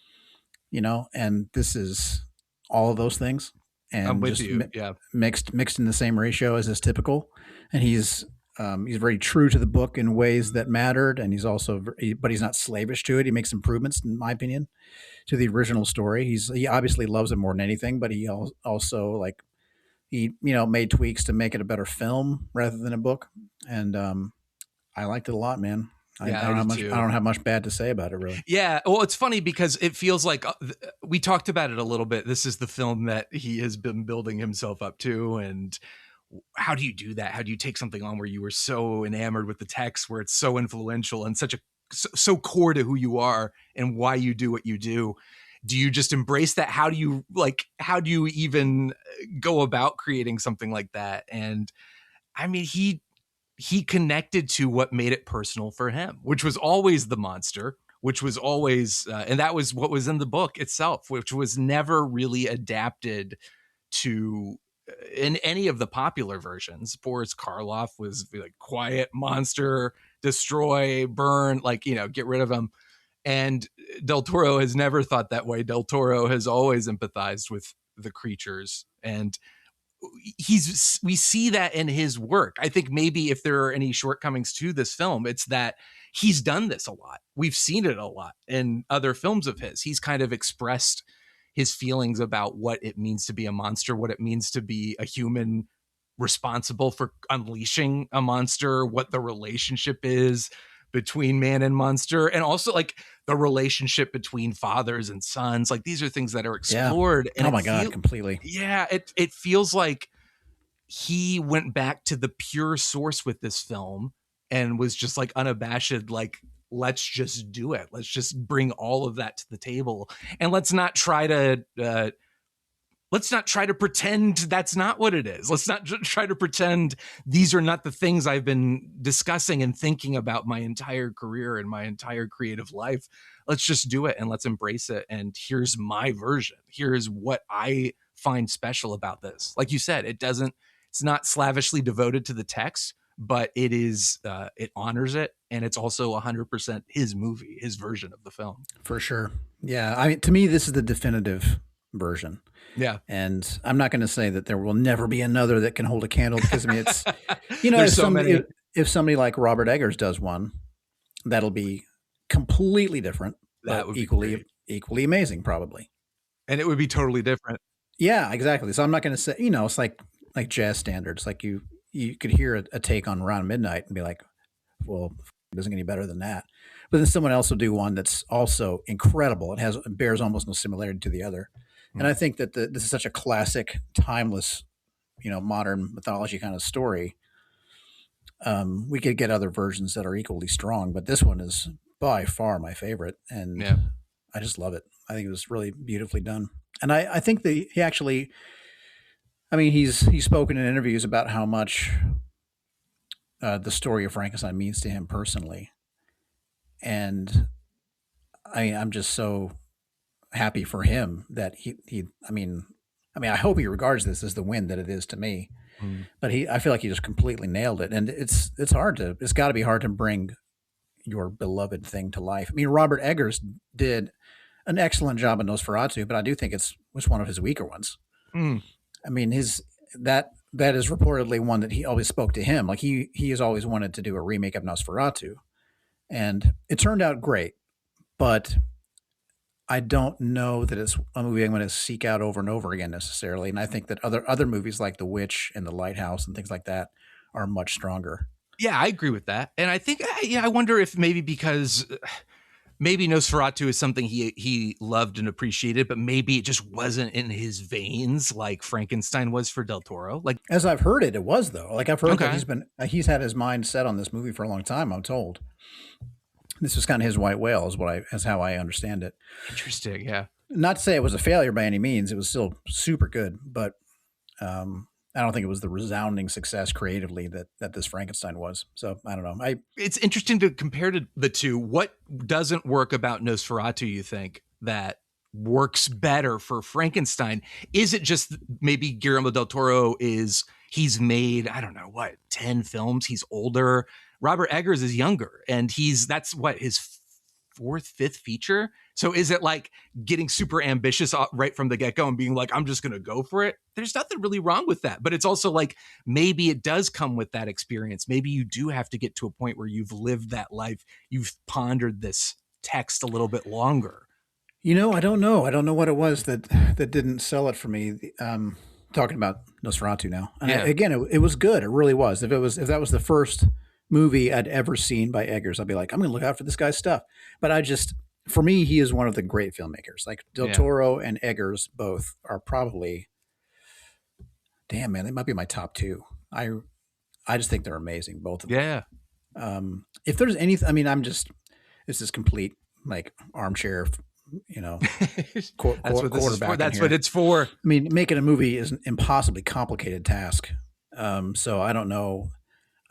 You know, and this is all of those things. And I'm with you. Mixed in the same ratio as is typical. And he's very true to the book in ways that mattered. And he's also, but he's not slavish to it. He makes improvements, in my opinion, to the original story. He obviously loves it more than anything, but he also made tweaks to make it a better film rather than a book. And I liked it a lot, man. Yeah, I do too. I don't have much bad to say about it, really. Yeah, well, it's funny because it feels like we talked about it a little bit. This is the film that he has been building himself up to, and how do you do that? How do you take something on where you were so enamored with the text, where it's so influential and so core to who you are and why you do what you do? Do you just embrace that? How do you even go about creating something like that? And I mean, he connected to what made it personal for him, which was always the monster, which was always, and that was what was in the book itself, which was never really adapted to in any of the popular versions. Boris Karloff was like quiet monster, destroy, burn, like, get rid of him. And Del Toro has never thought that way. Del Toro has always empathized with the creatures, and we see that in his work. I think maybe if there are any shortcomings to this film, it's that he's done this a lot. We've seen it a lot in other films of his. He's kind of expressed his feelings about what it means to be a monster, what it means to be a human responsible for unleashing a monster, what the relationship is between man and monster, and also like the relationship between fathers and sons. Like, these are things that are explored. Yeah. And oh my God, completely. Yeah, it feels like he went back to the pure source with this film and was just like unabashed, like, let's just do it. Let's just bring all of that to the table, and let's not try to pretend that's not what it is. Let's not try to pretend these are not the things I've been discussing and thinking about my entire career and my entire creative life. Let's just do it and let's embrace it. And here's my version. Here's what I find special about this. Like you said, it's not slavishly devoted to the text, but it is, it honors it. And it's also 100% his movie, his version of the film. For sure. Yeah. I mean, to me, this is the definitive version. Yeah. And I'm not going to say that there will never be another that can hold a candle, because I mean, it's, if somebody like Robert Eggers does one, that'll be completely different, that but would equally amazing, probably. And it would be totally different. Yeah, exactly. So I'm not going to say, it's like jazz standards. Like you could hear a take on Around Midnight and be like, well, it doesn't get any better than that. But then someone else will do one that's also incredible. It bears almost no similarity to the other. And I think that this is such a classic, timeless, modern mythology kind of story. We could get other versions that are equally strong, but this one is by far my favorite. And I just love it. I think it was really beautifully done. And I think that he actually, I mean, he's spoken in interviews about how much the story of Frankenstein means to him personally. And I'm just so happy for him that I hope he regards this as the win that it is to me. But I feel like he just completely nailed it. And it's got to be hard to bring your beloved thing to life. I mean, Robert Eggers did an excellent job in Nosferatu, but I do think it was one of his weaker ones. I mean, that is reportedly one that he always spoke to him. Like he has always wanted to do a remake of Nosferatu, and it turned out great, but I don't know that it's a movie I'm going to seek out over and over again necessarily. And I think that other movies like The Witch and The Lighthouse and things like that are much stronger. Yeah, I agree with that. And I think, I wonder if maybe because maybe Nosferatu is something he loved and appreciated, but maybe it just wasn't in his veins like Frankenstein was for Del Toro. Like, as I've heard it was though. Like I've heard that he's had his mind set on this movie for a long time, I'm told. This was kind of his white whale is how I understand it. Interesting. Yeah. Not to say it was a failure by any means. It was still super good, but I don't think it was the resounding success creatively that this Frankenstein was. So I don't know. It's interesting to compare to the two. What doesn't work about Nosferatu, you think, that works better for Frankenstein? Is it just maybe Guillermo del Toro he's made, I don't know, 10 films? He's older. Robert Eggers is younger, and that's his fourth, fifth feature. So is it like getting super ambitious right from the get-go and being like, I'm just going to go for it? There's nothing really wrong with that. But it's also like, maybe it does come with that experience. Maybe you do have to get to a point where you've lived that life. You've pondered this text a little bit longer. I don't know. I don't know what it was that didn't sell it for me. Talking about Nosferatu now. Again, it was good. It really was. If that was the first movie I'd ever seen by Eggers, I'd be like, I'm going to look out for this guy's stuff. But for me, he is one of the great filmmakers. Like Del Toro and Eggers both are probably, damn man, they might be my top two. I just think they're amazing, both of them. Yeah. If there's anything, I mean, this is complete like armchair, quarterback. That's what it's for. I mean, making a movie is an impossibly complicated task. So I don't know.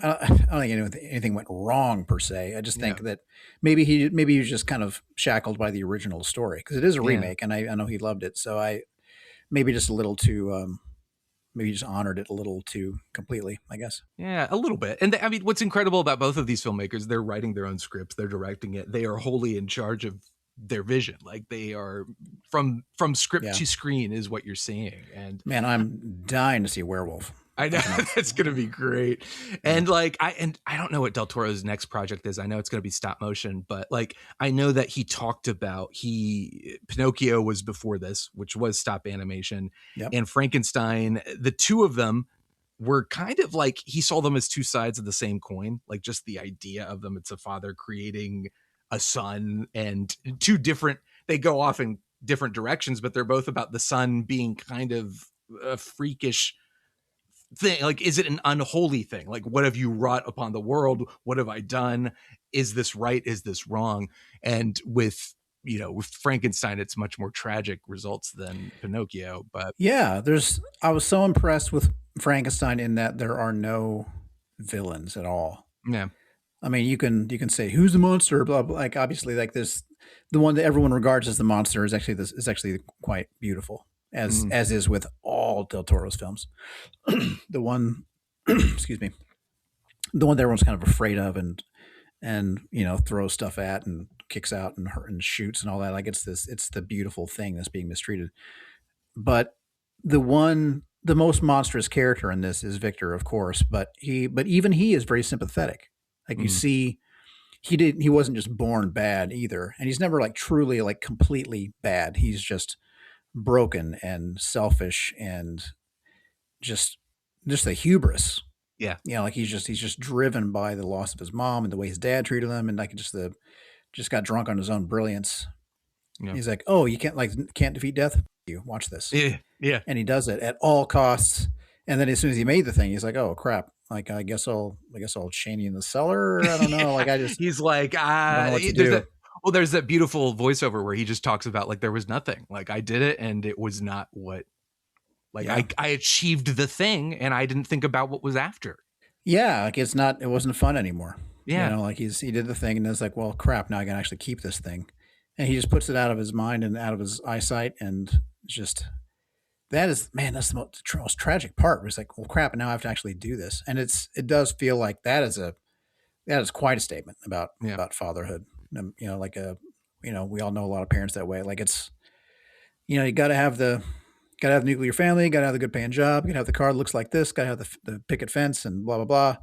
I don't think anything went wrong per se. I just think that maybe he was just kind of shackled by the original story, because it is a remake, and I know he loved it. So I maybe just a little too. Maybe just honored it a little too completely, I guess. Yeah, a little bit. And I mean, what's incredible about both of these filmmakers, they're writing their own scripts, they're directing it, they are wholly in charge of their vision. Like they are from script to screen is what you're seeing. And man, I'm dying to see Werewolf. I know that's going to be great. And like, I don't know what Del Toro's next project is. I know it's going to be stop motion, but like, I know that he talked about Pinocchio was before this, which was stop animation, and Frankenstein. The two of them were kind of like, he saw them as two sides of the same coin, like just the idea of them. It's a father creating a son, and they go off in different directions, but they're both about the son being kind of a freakish thing. Like, is it an unholy thing? Like, what have you wrought upon the world? What have I done? Is this right? Is this wrong? And with Frankenstein, it's much more tragic results than Pinocchio. But yeah, I was so impressed with Frankenstein in that there are no villains at all. Yeah. I mean, you can say who's the monster, blah blah. Like obviously, like this, the one that everyone regards as the monster is actually quite beautiful, as is with all Del Toro's films. The one, excuse me, the one that everyone's kind of afraid of and throws stuff at and kicks out and shoots and all that. Like it's the beautiful thing that's being mistreated. But the most monstrous character in this is Victor, of course, but even he is very sympathetic. Like you see, he wasn't just born bad either. And he's never like truly like completely bad. He's just broken and selfish and just the hubris. Yeah. Like he's just driven by the loss of his mom and the way his dad treated him. And like just got drunk on his own brilliance. Yeah. He's like, oh, you can't defeat death. You watch this. Yeah. Yeah. And he does it at all costs. And then as soon as he made the thing, he's like, oh crap. Like, I guess I'll chain you in the cellar. I don't know. Like he's like, there's that beautiful voiceover where he just talks about like, there was nothing, like I did it and it was not what, like I achieved the thing and I didn't think about what was after. Yeah. Like it wasn't fun anymore. Yeah. Like he did the thing and it's like, well, crap, now I can actually keep this thing. And he just puts it out of his mind and out of his eyesight. And just, that's the most tragic part. It's like, well, crap, now I have to actually do this. And it does feel like that is quite a statement about fatherhood. We all know a lot of parents that way. Like it's, you got to have the nuclear family, got to have the good paying job, you got to have the car that looks like this, got to have the picket fence and blah, blah,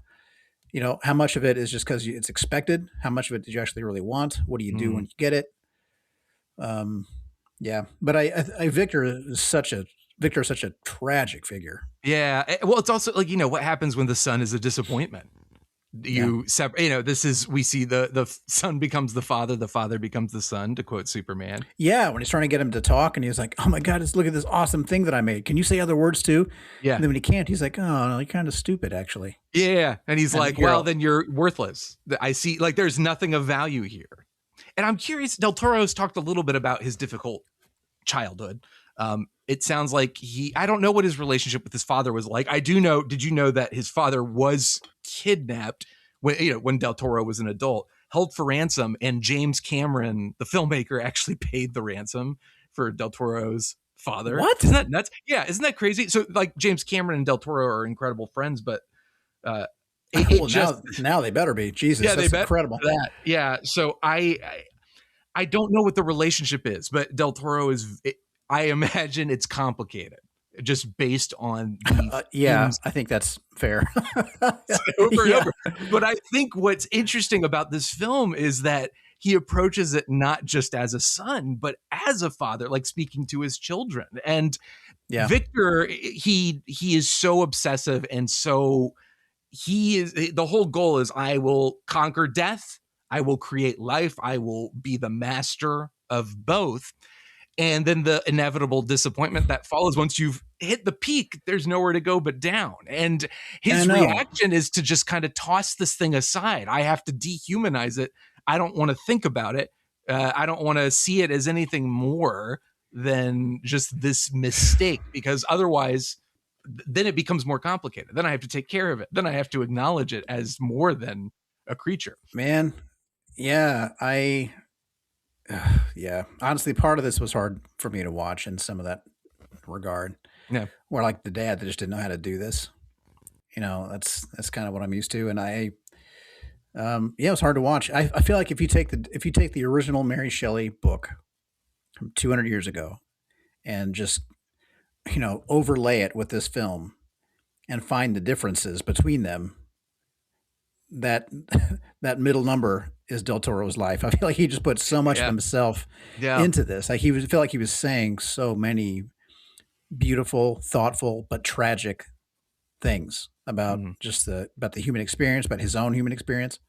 blah. How much of it is just because it's expected? How much of it did you actually really want? What do you do when you get it? Yeah. But Victor is such a tragic figure. Yeah. Well, it's also like, what happens when the son is a disappointment? We see the son becomes the father becomes the son, to quote Superman. Yeah. When he's trying to get him to talk and he's like, oh my God, look at this awesome thing that I made. Can you say other words too? Yeah. And then when he can't, he's like, oh no, you're kind of stupid actually. Yeah. And he's like, well, then you're worthless. I see, like, there's nothing of value here. And I'm curious, Del Toro's talked a little bit about his difficult childhood. It sounds like I don't know what his relationship with his father was like. I do know, did you know that his father was kidnapped when Del Toro was an adult, held for ransom, and James Cameron, the filmmaker, actually paid the ransom for Del Toro's father. What? Isn't that nuts? Yeah. Isn't that crazy? So like James Cameron and Del Toro are incredible friends, but, now they better be. Jesus, yeah, that's incredible. That. Yeah. So I don't know what the relationship is, but Del Toro I imagine it's complicated just based on the I think that's fair. over and over. But I think what's interesting about this film is that he approaches it not just as a son, but as a father, like speaking to his children. And Victor, he is so obsessive and so the whole goal is I will conquer death, I will create life, I will be the master of both. And then the inevitable disappointment that follows once you've hit the peak, there's nowhere to go but down. And his reaction is to just kind of toss this thing aside. I have to dehumanize it. I don't want to think about it. I don't want to see it as anything more than just this mistake, because otherwise then it becomes more complicated. Then I have to take care of it. Then I have to acknowledge it as more than a creature. Man, yeah, yeah. Honestly, part of this was hard for me to watch in some of that regard. Yeah. Where like the dad that just didn't know how to do this. That's kind of what I'm used to. And it was hard to watch. I feel like if you take the original Mary Shelley book from 200 years ago and just, overlay it with this film and find the differences between them, that that middle number is Del Toro's life. I feel like he just put so much of himself into this. Like I feel like he was saying so many beautiful, thoughtful, but tragic things about about the human experience, about his own human experience.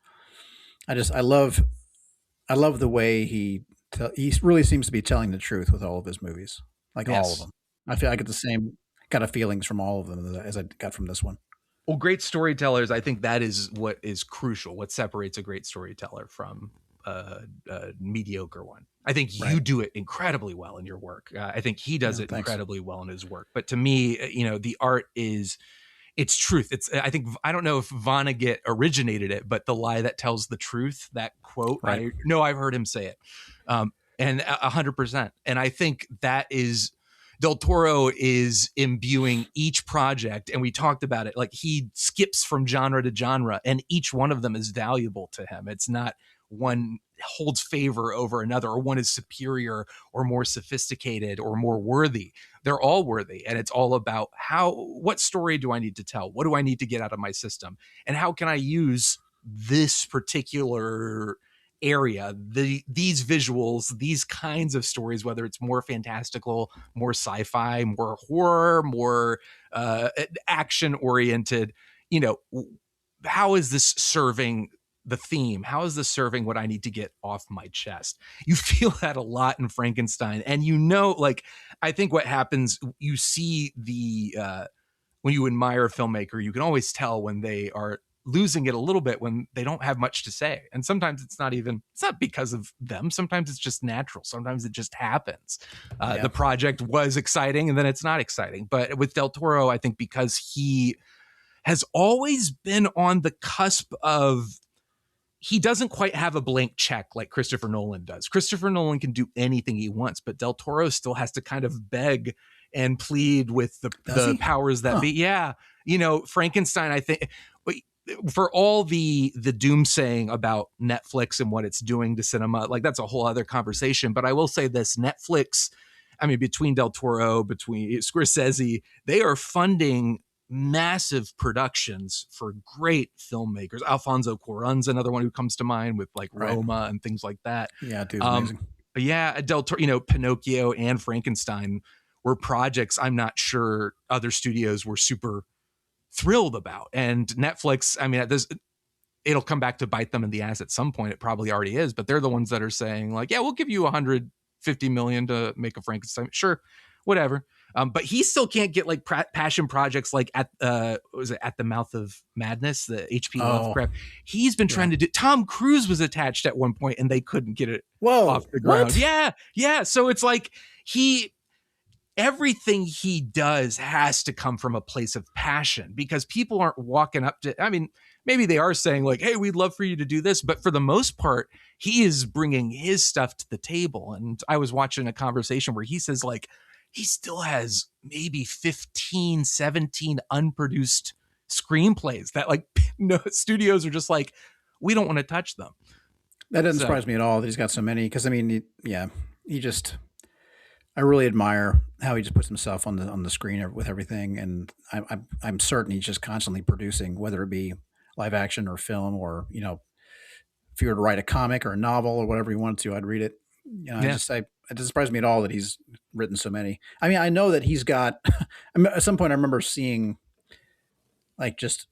I love the way he really seems to be telling the truth with all of his movies, like all of them. I feel I get the same kind of feelings from all of them as I got from this one. Well, great storytellers, I think that is what is crucial. What separates a great storyteller from a mediocre one. I think you do it incredibly well in your work. I think he does it incredibly well in his work. But to me, the art is, it's truth. I don't know if Vonnegut originated it, but the lie that tells the truth, that quote, I know I've heard him say it. And 100%. And I think that is, Del Toro is imbuing each project, and we talked about it, like he skips from genre to genre, and each one of them is valuable to him. It's not one holds favor over another, or one is superior or more sophisticated or more worthy. They're all worthy, and it's all about what story do I need to tell? What do I need to get out of my system? And how can I use this particular area, these visuals, these kinds of stories, whether it's more fantastical, more sci-fi, more horror, more action oriented, how is this serving the theme? How is this serving what I need to get off my chest? You feel that a lot in Frankenstein. And I think what happens, you see when you admire a filmmaker, you can always tell when they are losing it a little bit, when they don't have much to say. And sometimes it's not because of them. Sometimes it's just natural. Sometimes it just happens. The project was exciting and then it's not exciting. But with Del Toro, I think because he has always been on the cusp of, he doesn't quite have a blank check like Christopher Nolan does. Christopher Nolan can do anything he wants, but Del Toro still has to kind of beg and plead with the powers that be. Yeah. Frankenstein, I think, for all the doomsaying about Netflix and what it's doing to cinema, like that's a whole other conversation. But I will say this, Netflix, between Del Toro, between Scorsese, they are funding massive productions for great filmmakers. Alfonso Cuarón's another one who comes to mind with like Roma and things like that. Yeah, dude's amazing. Yeah, Del Toro, Pinocchio and Frankenstein were projects I'm not sure other studios were super thrilled about. And Netflix, it'll come back to bite them in the ass at some point. It probably already is, but they're the ones that are saying like, yeah, we'll give you $150 million to make a Frankenstein. Sure, whatever. But he still can't get like passion projects like at At the Mouth of Madness, the H.P. Lovecraft. He's been trying to do. Tom Cruise was attached at one point and they couldn't get it off the ground. What? Yeah. So it's like everything he does has to come from a place of passion, because people aren't walking up to, maybe they are saying like, hey, we'd love for you to do this. But for the most part, he is bringing his stuff to the table. And I was watching a conversation where he says like, he still has maybe 15, 17 unproduced screenplays that like studios are just like, we don't want to touch them. That doesn't surprise me at all that he's got so many. Because I really admire how he just puts himself on the screen with everything, and I'm certain he's just constantly producing, whether it be live action or film, or if you were to write a comic or a novel or whatever you wanted to, I'd read it. It doesn't surprise me at all that he's written so many. I know that he's got. At some point, I remember seeing like just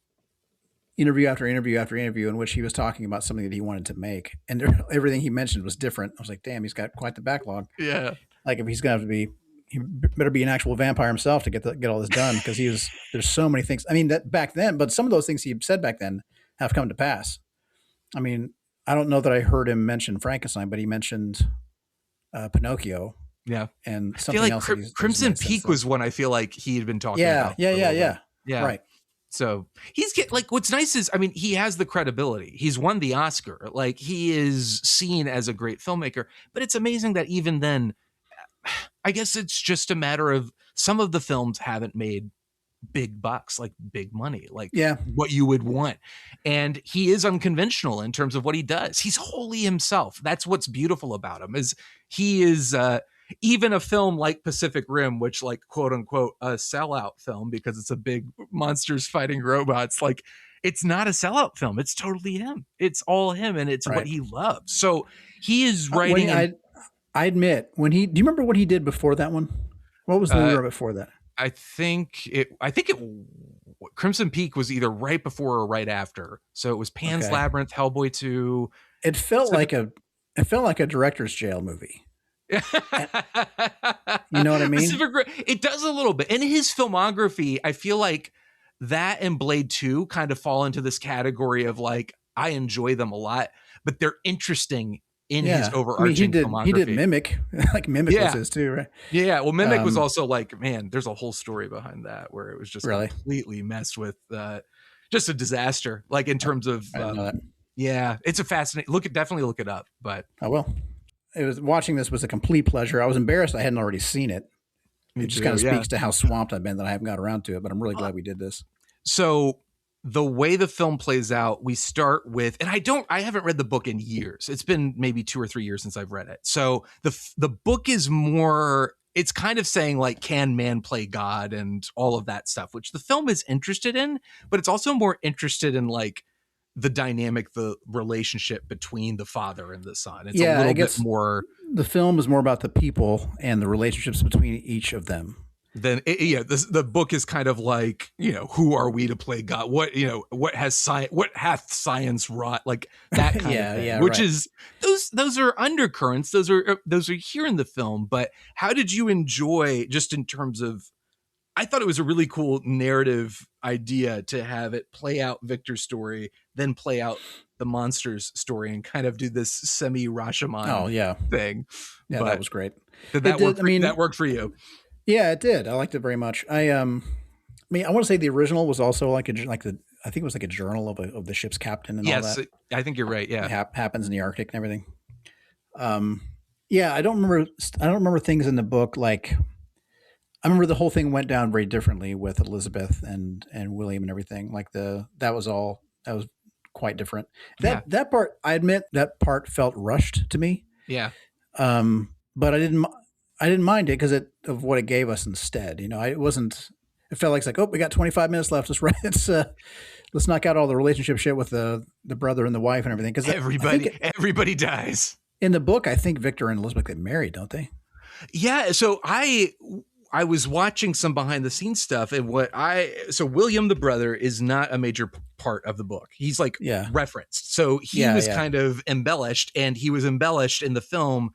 interview after interview after interview in which he was talking about something that he wanted to make, and everything he mentioned was different. I was like, damn, he's got quite the backlog. Yeah. Like if he's gonna have to be, he better be an actual vampire himself to get all this done, because there's so many things. I mean, that back then, but some of those things he said back then have come to pass. I mean, I don't know that I heard him mention Frankenstein, but he mentioned Pinocchio. Yeah. And I something feel like else. Crimson Peak was one I feel like he had been talking about. Yeah. Right. So like, what's nice is, I mean, he has the credibility. He's won the Oscar. Like, he is seen as a great filmmaker, but it's amazing that even then, I guess it's just a matter of some of the films haven't made big bucks, like big money, like what you would want. And he is unconventional in terms of what he does. He's wholly himself. That's what's beautiful about him, is he is, even a film like Pacific Rim, which, like, quote unquote, a sellout film because it's a big monsters fighting robots. Like, it's not a sellout film. It's totally him. It's all him. And it's what he loves. So he is writing. I admit, do you remember what he did before that one? What was the movie before that? I think Crimson Peak was either right before or right after. So it was Pan's Labyrinth, Hellboy 2. It felt like a director's jail movie. You know what I mean? It does a little bit. In his filmography, I feel like that and Blade 2 kind of fall into this category of, like, I enjoy them a lot, but they're interesting in his overarching filmography. He did Mimic. Like, Mimic was his too, right? Yeah. Well, Mimic was also, like, man, there's a whole story behind that where it was just completely messed with, just a disaster. Like, in terms of, it's a fascinating definitely look it up. But I will. Watching this was a complete pleasure. I was embarrassed I hadn't already seen it. It just kind of speaks to how swamped I've been that I haven't got around to it, but I'm really glad we did this. So the way the film plays out, we start with, and I haven't read the book in years. It's been maybe 2 or 3 years since I've read it. So the book is more, it's kind of saying, like, can man play God and all of that stuff, which the film is interested in, but it's also more interested in, like, the dynamic, the relationship between the father and the son. It's a little bit more. The film is more about the people and the relationships between each of them. Then the book is kind of like, who are we to play God? What hath science wrought? Like that kind of thing. Which is those are undercurrents. Those are here in the film. But how did you enjoy, just in terms of? I thought it was a really cool narrative idea to have it play out Victor's story, then play out the monster's story, and kind of do this semi-Rashomon thing. Yeah, that was great. Did that work? That worked for you? Yeah, it did. I liked it very much. I want to say the original was also I think it was like a journal of the ship's captain and all that. Yes, I think you're right. Yeah, it happens in the Arctic and everything. I don't remember things in the book like. I remember the whole thing went down very differently with Elizabeth and William and everything. Like that was quite different. That part, I admit, that part felt rushed to me. Yeah. But I didn't mind it because of what it gave us instead. It felt like it's like, oh, we got 25 minutes left. Let's knock out all the relationship shit with the brother and the wife and everything. Because everybody dies. In the book, I think Victor and Elizabeth get married, don't they? Yeah. So I was watching some behind the scenes stuff, and so William the brother is not a major part of the book. He's like referenced. So he was kind of embellished, and he was embellished in the film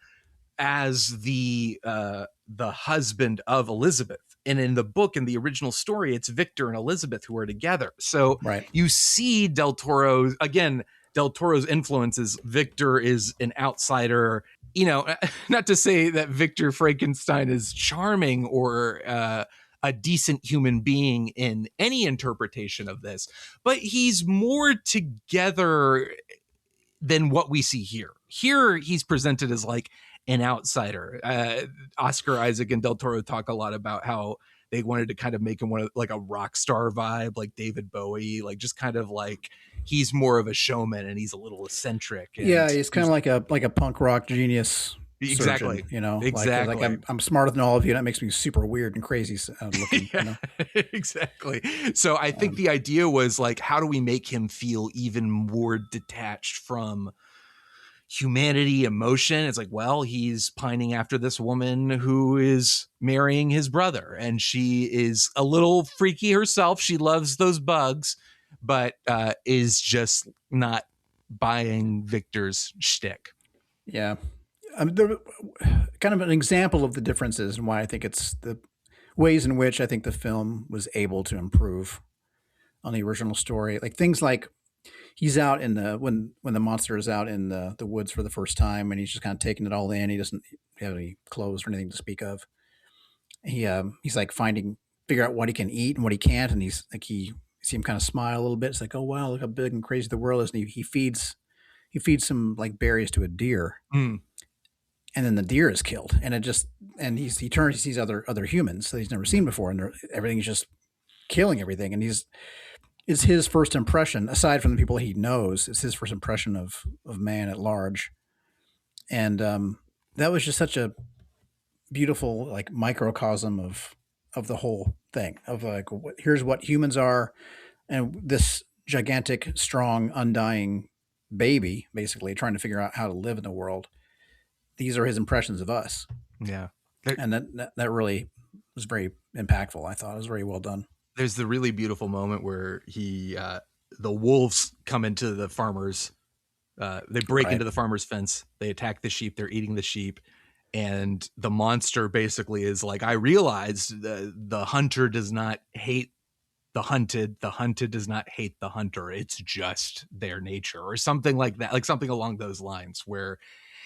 as the husband of Elizabeth. And in the book, in the original story, it's Victor and Elizabeth who are together. So you see Del Toro's influences. Victor is an outsider. Not to say that Victor Frankenstein is charming or a decent human being in any interpretation of this, but he's more together than what we see here. Here, he's presented as like an outsider. Oscar Isaac and Del Toro talk a lot about how they wanted to kind of make him like a rock star vibe, like David Bowie, like just kind of like he's more of a showman and he's a little eccentric. He's kind of like a punk rock genius. Exactly. Surgeon, exactly. Like I'm smarter than all of you. That makes me super weird and crazy looking. Exactly. So I think the idea was like, how do we make him feel even more detached from humanity, emotion? It's like, well, he's pining after this woman who is marrying his brother, and she is a little freaky herself. She loves those bugs, but is just not buying Victor's shtick. Yeah. Kind of an example of the differences and why I think it's the ways in which I think the film was able to improve on the original story. Like things like he's out in the when the monster is out in the woods for the first time, and he's just kind of taking it all in. He doesn't have any clothes or anything to speak of. He's like figure out what he can eat and what he can't, and he's like you see him kind of smile a little bit. It's like, oh wow, look how big and crazy the world is. And he feeds some like berries to a deer, and then the deer is killed, and he sees other humans that he's never seen before, and everything's just killing everything, and it's his first impression, aside from the people he knows, it's his first impression of man at large. And that was just such a beautiful like microcosm of the whole thing of like, here's what humans are. And this gigantic, strong, undying baby, basically trying to figure out how to live in the world. These are his impressions of us. Yeah. And that really was very impactful. I thought it was very well done. There's the really beautiful moment where the wolves come into the farmer's, they break into the farmer's fence. They attack the sheep. They're eating the sheep. And the monster basically is like, I realized the hunter does not hate the hunted does not hate the hunter. It's just their nature, or something like that, like something along those lines, where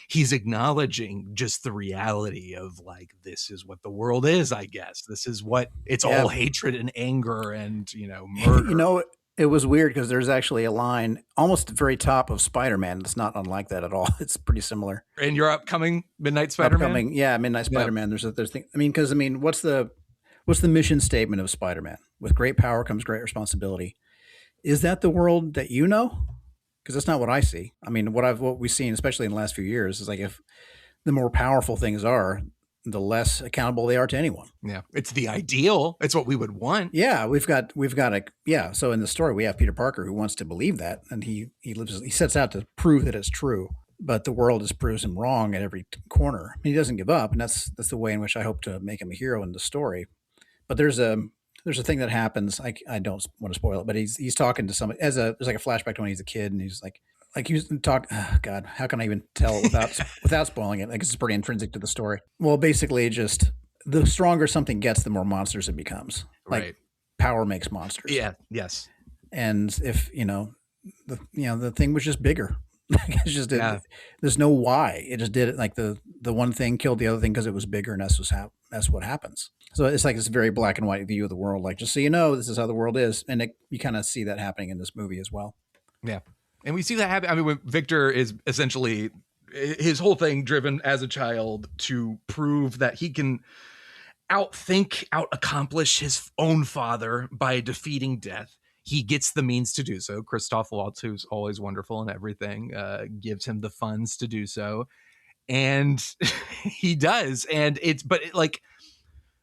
he's acknowledging just the reality of like, this is what the world is, I guess. This is what it's all hatred and anger and, murder. It was weird because there's actually a line almost at the very top of Spider-Man that's not unlike that at all. It's pretty similar. In your upcoming Midnight Spider-Man? Midnight Spider-Man. There's what's the mission statement of Spider-Man? With great power comes great responsibility. Is that the world that you know? Because that's not what I see. I mean, what we've seen, especially in the last few years, is like if the more powerful things are, the less accountable they are to anyone. Yeah, it's the ideal. It's what we would want. Yeah, we've got So in the story, we have Peter Parker who wants to believe that, and he sets out to prove that it's true. But the world just proves him wrong at every corner. I mean, he doesn't give up, and that's the way in which I hope to make him a hero in the story. But there's a thing that happens. I don't want to spoil it, but he's talking to somebody there's like a flashback to when he's a kid, and he's like he's talk. Oh God, how can I even tell it without spoiling it? Like it's pretty intrinsic to the story. Well, basically, just the stronger something gets, the more monsters it becomes. Like power makes monsters. Yeah. Yes. And if the thing was just bigger. It's just there's no why. It just did it. Like the one thing killed the other thing because it was bigger, and that's what happens. So it's like this very black and white view of the world. Like, just so you know, this is how the world is, and you kind of see that happening in this movie as well. Yeah, and we see that happen. I mean, when Victor is essentially his whole thing driven as a child to prove that he can out-accomplish his own father by defeating death. He gets the means to do so. Christoph Waltz, who's always wonderful and everything, gives him the funds to do so. And he does. And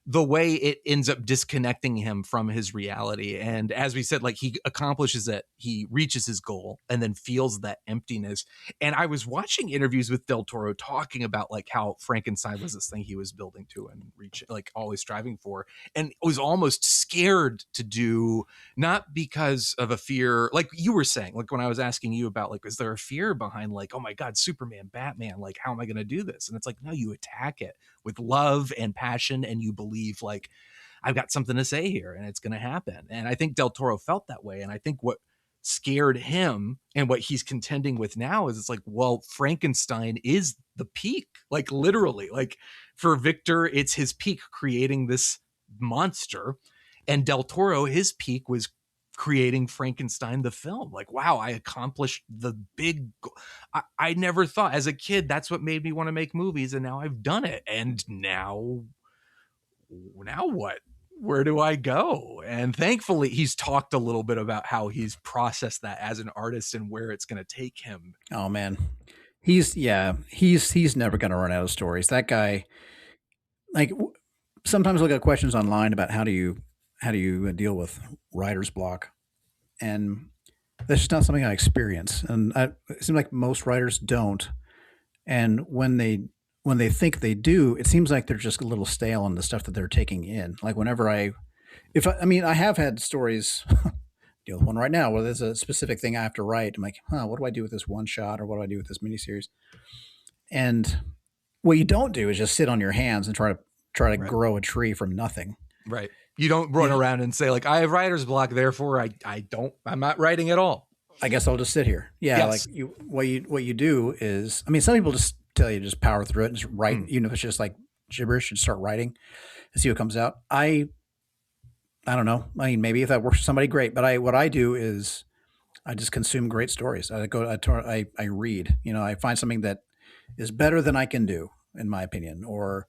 the way it ends up disconnecting him from his reality. And as we said, like he accomplishes it, he reaches his goal and then feels that emptiness. And I was watching interviews with Del Toro talking about like how Frankenstein was this thing he was building to and reach, like always striving for, and was almost scared to do, not because of a fear, like you were saying, like when I was asking you about like, is there a fear behind like, oh my God, Superman, Batman, like how am I going to do this? And it's like, no, you attack it with love and passion, and you believe like I've got something to say here and it's going to happen. And I think Del Toro felt that way. And I think what scared him and what he's contending with now is it's like, well, Frankenstein is the peak, like literally, like for Victor, it's his peak creating this monster. And Del Toro, his peak was creating Frankenstein the film. Like, wow, I accomplished the big I never thought as a kid that's what made me want to make movies, and now I've done it. And now what? Where do I go? And thankfully he's talked a little bit about how he's processed that as an artist and where it's going to take him. Oh man. He's never going to run out of stories. That guy, like sometimes I'll get questions online about how do you deal with writer's block, and that's just not something I experience. And it seems like most writers don't. And when they think they do, it seems like they're just a little stale on the stuff that they're taking in. Like whenever I have had stories deal with one right now where there's a specific thing I have to write. I'm like, what do I do with this one shot, or what do I do with this miniseries? And what you don't do is just sit on your hands and try to grow a tree from nothing. Right. You don't run around and say like, I have writer's block, therefore I'm not writing at all. I guess I'll just sit here. Yeah. Yes. Like what you do is, I mean, some people just tell you to just power through it and just write, even if it's just like gibberish, and start writing and see what comes out. I don't know. I mean, maybe if that works for somebody, great. But what I do is I just consume great stories. I read, I find something that is better than I can do, in my opinion, or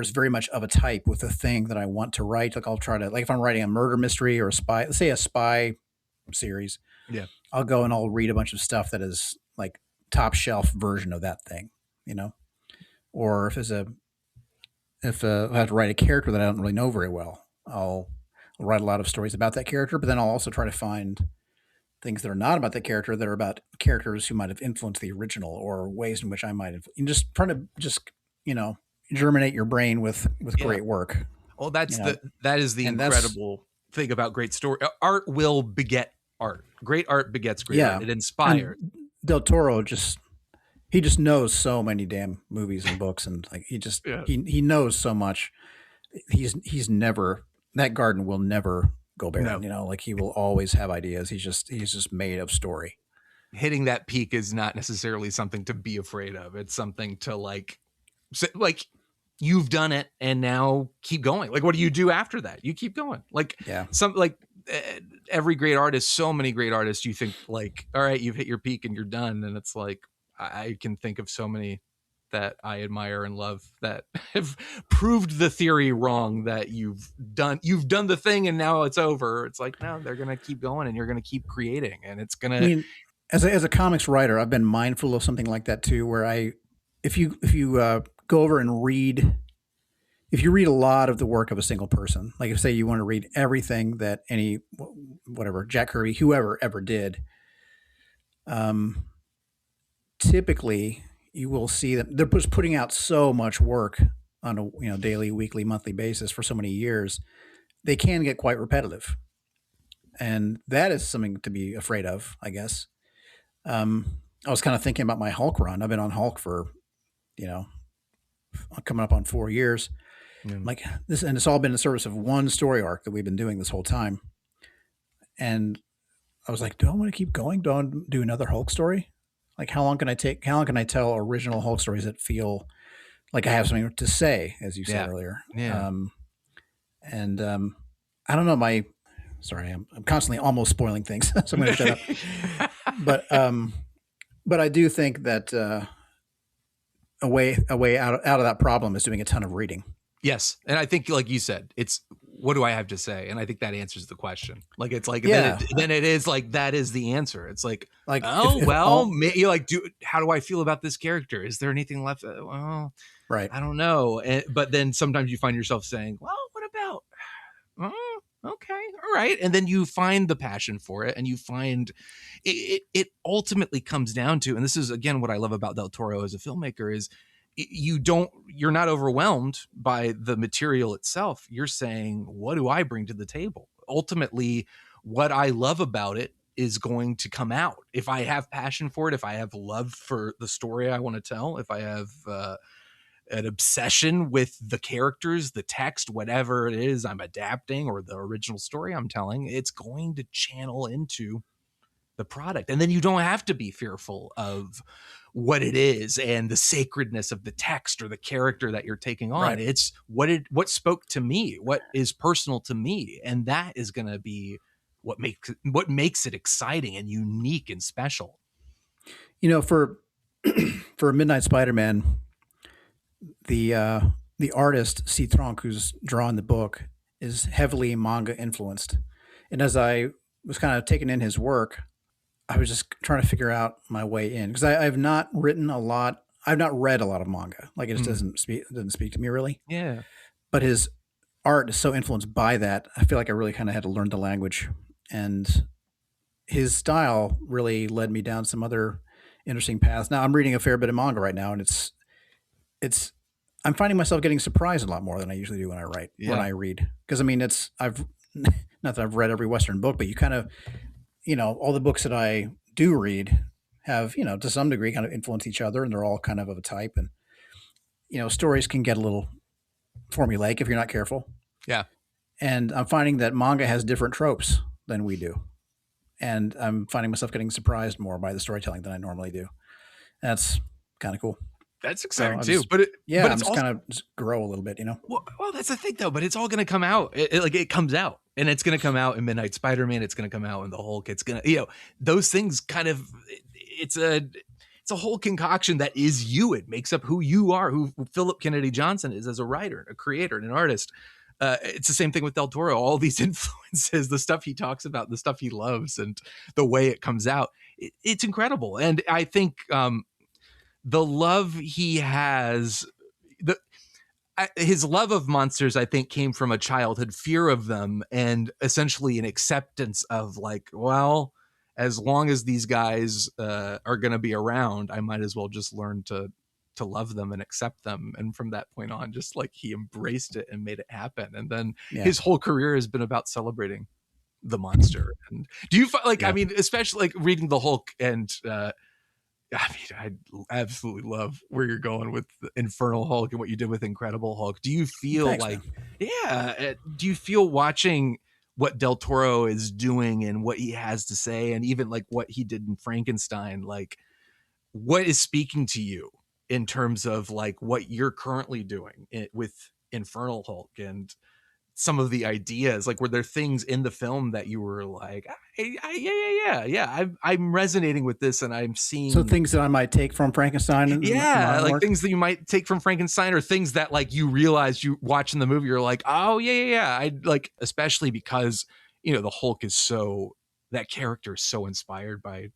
is very much of a type with the thing that I want to write. Like I'll try to, like if I'm writing a murder mystery or let's say a spy series, I'll go and I'll read a bunch of stuff that is like top shelf version of that thing, or if I have to write a character that I don't really know very well, I'll write a lot of stories about that character, but then I'll also try to find things that are not about the character, that are about characters who might have influenced the original, or ways in which I might have, just trying to germinate your brain with great work. Well, that is the incredible thing about great story. Art will beget art. Great art begets great art. It inspires. And Del Toro he just knows so many damn movies and books, and like he knows so much. He's never, that garden will never go barren. No. Like he will always have ideas. He's just made of story. Hitting that peak is not necessarily something to be afraid of. It's something to like you've done it and now keep going. Like, what do you do after that? You keep going. Like every great artist, so many great artists, you think like, all right, you've hit your peak and you're done. And it's like, I can think of so many that I admire and love that have proved the theory wrong, that you've done the thing and now it's over. It's like, no, they're going to keep going and you're going to keep creating, and it's going to, I mean, as a comics writer, I've been mindful of something like that too, where if you go over and read, if you read a lot of the work of a single person, like if say you want to read everything that Jack Kirby, whoever ever did, typically you will see that they're just putting out so much work on a daily, weekly, monthly basis for so many years, they can get quite repetitive, and that is something to be afraid of, I guess. I was kind of thinking about my Hulk run. I've been on Hulk for, coming up on 4 years. Like this, and it's all been in service of one story arc that we've been doing this whole time. And I was like, do I want to keep going? Do I want to do another Hulk story? Like, how long can I tell original Hulk stories that feel like I have something to say, as you said earlier? Yeah. I don't know, sorry, I'm constantly almost spoiling things, so I'm going to shut up. But I do think that a way out of that problem is doing a ton of reading. Yes. And I think, like you said, it's, what do I have to say? And I think that answers the question. Like, it's like, then it is like, that is the answer. It's like how do I feel about this character? Is there anything left? Well, right. I don't know. But then sometimes you find yourself saying, well, what about, okay, all right. And then you find the passion for it, and you find it ultimately comes down to, and this is again what I love about Del Toro as a filmmaker, is you're not overwhelmed by the material itself. You're saying, what do I bring to the table? Ultimately, what I love about it is going to come out. If I have passion for it, if I have love for the story I want to tell, if I have an obsession with the characters, the text, whatever it is I'm adapting, or the original story I'm telling, it's going to channel into the product. And then you don't have to be fearful of what it is and the sacredness of the text or the character that you're taking on. Right. It's what spoke to me, what is personal to me. And that is going to be what makes it exciting and unique and special. For Midnight Spider-Man, the artist C. Tronk, who's drawn the book, is heavily manga influenced. And as I was kind of taking in his work, I was just trying to figure out my way in, because I've not written a lot. I've not read a lot of manga. Like, it just doesn't speak to me really. Yeah. But his art is so influenced by that. I feel like I really kind of had to learn the language, and his style really led me down some other interesting paths. Now I'm reading a fair bit of manga right now, and it's I'm finding myself getting surprised a lot more than I usually do when I write, when I read. Because I mean, I've not that I've read every Western book, but you kind of, all the books that I do read have, to some degree kind of influence each other, and they're all kind of a type. And, stories can get a little formulaic if you're not careful. Yeah. And I'm finding that manga has different tropes than we do. And I'm finding myself getting surprised more by the storytelling than I normally do. That's kind of cool. That's exciting So too. just, But I'm it's just also, kind of just grow a little bit, well, that's the thing though. But it's all going to come out. It comes out, and it's going to come out in Midnight Spider-Man. It's going to come out in the Hulk. It's going to, those things kind of. It's a whole concoction that is you. It makes up who you are, who Phillip Kennedy Johnson is as a writer, a creator, and an artist. It's the same thing with Del Toro. All these influences, the stuff he talks about, the stuff he loves, and the way it comes out, it's incredible. And I think the love he has, his love of monsters, I think, came from a childhood fear of them, and essentially an acceptance of like, well, as long as these guys are going to be around, I might as well just learn to love them and accept them. And from that point on, just like he embraced it and made it happen. And then his whole career has been about celebrating the monster. And do you like, I mean, especially like reading the Hulk, and I absolutely love where you're going with the Infernal Hulk and what you did with Incredible Hulk. Do you feel do you feel watching what Del Toro is doing and what he has to say, and even like what he did in Frankenstein, like what is speaking to you in terms of like what you're currently doing with Infernal Hulk, and some of the ideas, like were there things in the film that you were like, I'm resonating with this, and I'm seeing things that I might take from Frankenstein. And like work? Things that you might take from Frankenstein, or things that like you realize you watching the movie, you're like, oh yeah. I like, especially because the Hulk is that character is so inspired by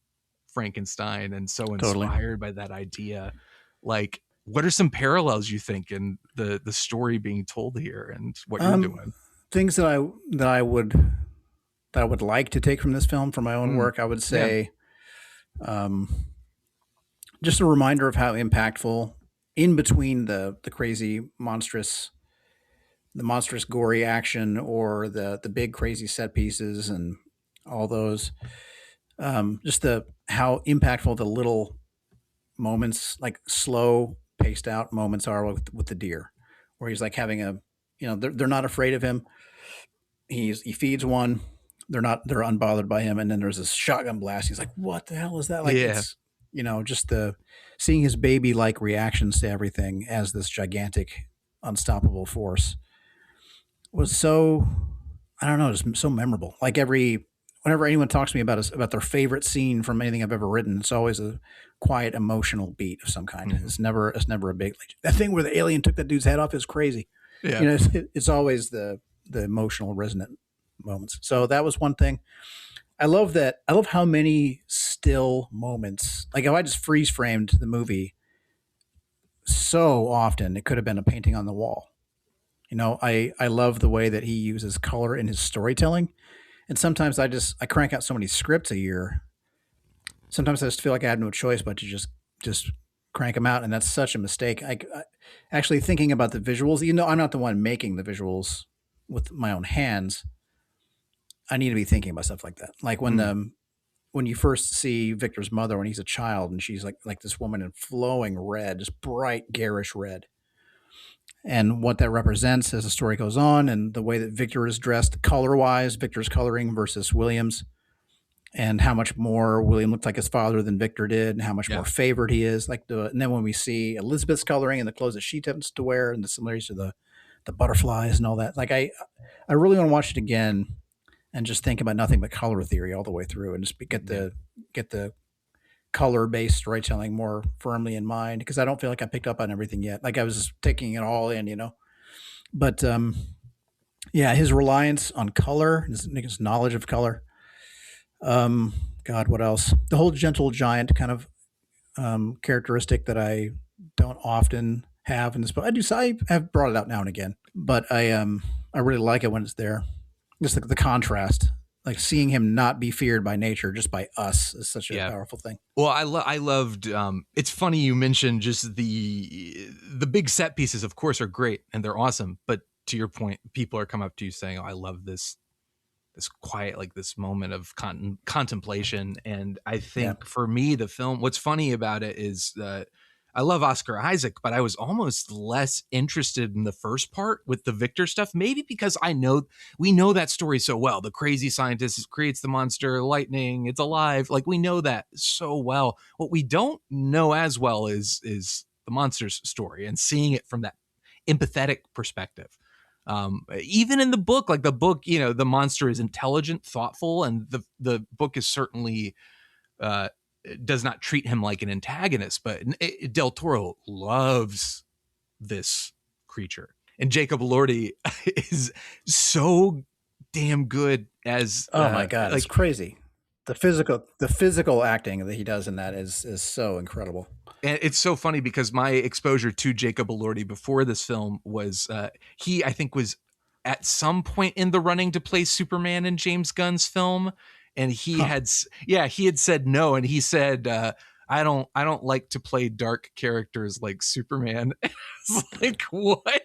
Frankenstein and so inspired by that idea. Like, what are some parallels you think in the story being told here and what you're doing? Things that I would like to take from this film for my own work, I would say, just a reminder of how impactful, in between the crazy monstrous gory action, or the big crazy set pieces and all those, just how impactful the little moments, like slow paced out moments, are with the deer, where he's like having they're not afraid of him. He feeds one. They're unbothered by him. And then there's this shotgun blast. He's like, what the hell is that? Like, it's, just seeing his baby like reactions to everything as this gigantic, unstoppable force was so, I don't know, just so memorable. Like whenever anyone talks to me about their favorite scene from anything I've ever written, it's always a quiet emotional beat of some kind. Mm-hmm. It's never a big, like, that thing where the alien took that dude's head off is crazy. Yeah. It's always the emotional resonant moments. So that was one thing. I love how many still moments, like if I just freeze framed the movie, so often it could have been a painting on the wall. I love the way that he uses color in his storytelling. And sometimes I crank out so many scripts a year. Sometimes I just feel like I have no choice but to just crank them out. And that's such a mistake. I actually, thinking about the visuals, I'm not the one making the visuals with my own hands. I need to be thinking about stuff like that. Like when you first see Victor's mother when he's a child, and she's like this woman in flowing red, just bright, garish red. And what that represents as the story goes on, and the way that Victor is dressed color-wise, Victor's coloring versus William's, and how much more William looked like his father than Victor did, and how much more favored he is. And then when we see Elizabeth's coloring and the clothes that she tends to wear, and the similarities to the butterflies and all that, like I really want to watch it again and just think about nothing but color theory all the way through, and just get the color-based storytelling more firmly in mind, because I don't feel like I picked up on everything yet. Like I was just taking it all in, But his reliance on color, his knowledge of color. God, what else? The whole gentle giant kind of characteristic that I don't often have in this book. I have brought it out now and again, but I really like it when it's there. Just the contrast. Like seeing him not be feared by nature, just by us, is such a powerful thing. Well, I loved. It's funny you mentioned just the big set pieces. Of course, are great and they're awesome. But to your point, people are coming up to you saying, "Oh, I love this this quiet, like this moment of contemplation. And I think for me, the film, what's funny about it is that I love Oscar Isaac, but I was almost less interested in the first part with the Victor stuff, maybe because we know that story so well. The crazy scientist creates the monster, lightning, it's alive. Like we know that so well. What we don't know as well is the monster's story and seeing it from that empathetic perspective. Even in the book, like the book, the monster is intelligent, thoughtful, and the book is certainly does not treat him like an antagonist, but Del Toro loves this creature, and Jacob Elordi is so damn good as oh my god, it's crazy. The physical acting that he does in that is so incredible. And it's so funny because my exposure to Jacob Elordi before this film was he, I think, was at some point in the running to play Superman in James Gunn's film. And he had said no. And he said, I don't like to play dark characters like Superman. It's like, what?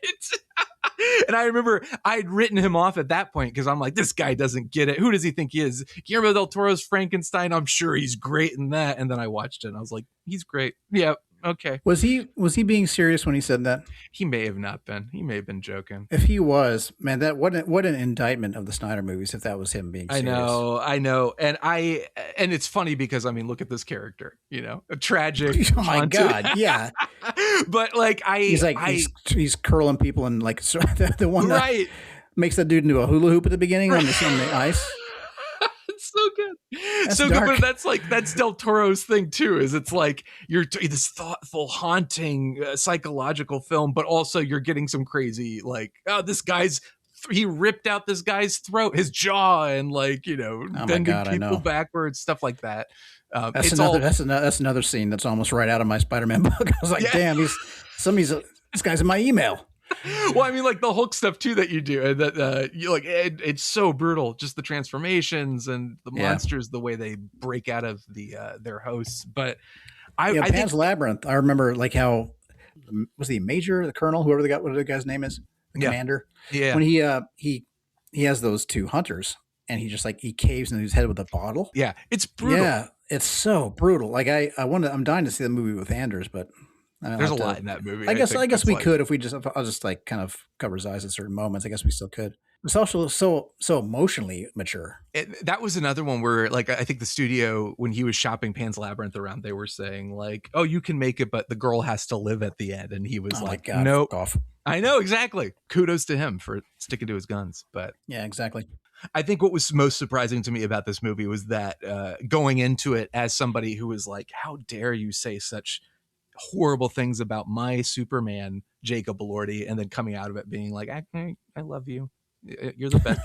And I remember I'd written him off at that point because I'm like, this guy doesn't get it. Who does he think he is? Guillermo del Toro's Frankenstein. I'm sure he's great in that. And then I watched it and I was like, he's great. Yeah. Okay. Was he being serious when he said that? He may have not been. He may have been joking. If he was, man, that what an indictment of the Snyder movies if that was him being serious. I know. And it's funny because I mean, look at this character, a tragic. Oh my God. Yeah. But like he's curling people and like the one that makes that dude into a hula hoop at the beginning on the ice. It's so good. That's so dark. Good, but that's Del Toro's thing too, is it's like you're this thoughtful, haunting, psychological film, but also you're getting some crazy, like, oh, he ripped out this guy's throat, his jaw, and like, bending people backwards, stuff like that. That's another scene that's almost right out of my Spider-Man book. I was like, damn, this guy's in my email. Well, I mean, like the Hulk stuff too that you do, and that you like, it's so brutal. Just the transformations and the monsters, the way they break out of their hosts. But I Pan's think Labyrinth. I remember like how was the major, the colonel, whoever what the guy's name is, the commander. Yeah, when he has those two hunters, and he just like he caves into his head with a bottle. Yeah, it's brutal. Yeah, it's so brutal. Like I'm dying to see the movie with Anders, but. There's a lot in that movie. I guess we could if I'll just like kind of cover his eyes at certain moments. I guess we still could. It's also so emotionally mature. That was another one where like I think the studio, when he was shopping Pan's Labyrinth around, they were saying like, oh, you can make it, but the girl has to live at the end. And he was like, nope. I know, exactly. Kudos to him for sticking to his guns. But yeah, exactly. I think what was most surprising to me about this movie was that going into it as somebody who was like, how dare you say such horrible things about my Superman, Jacob Elordi, and then coming out of it being like, I love you, you're the best.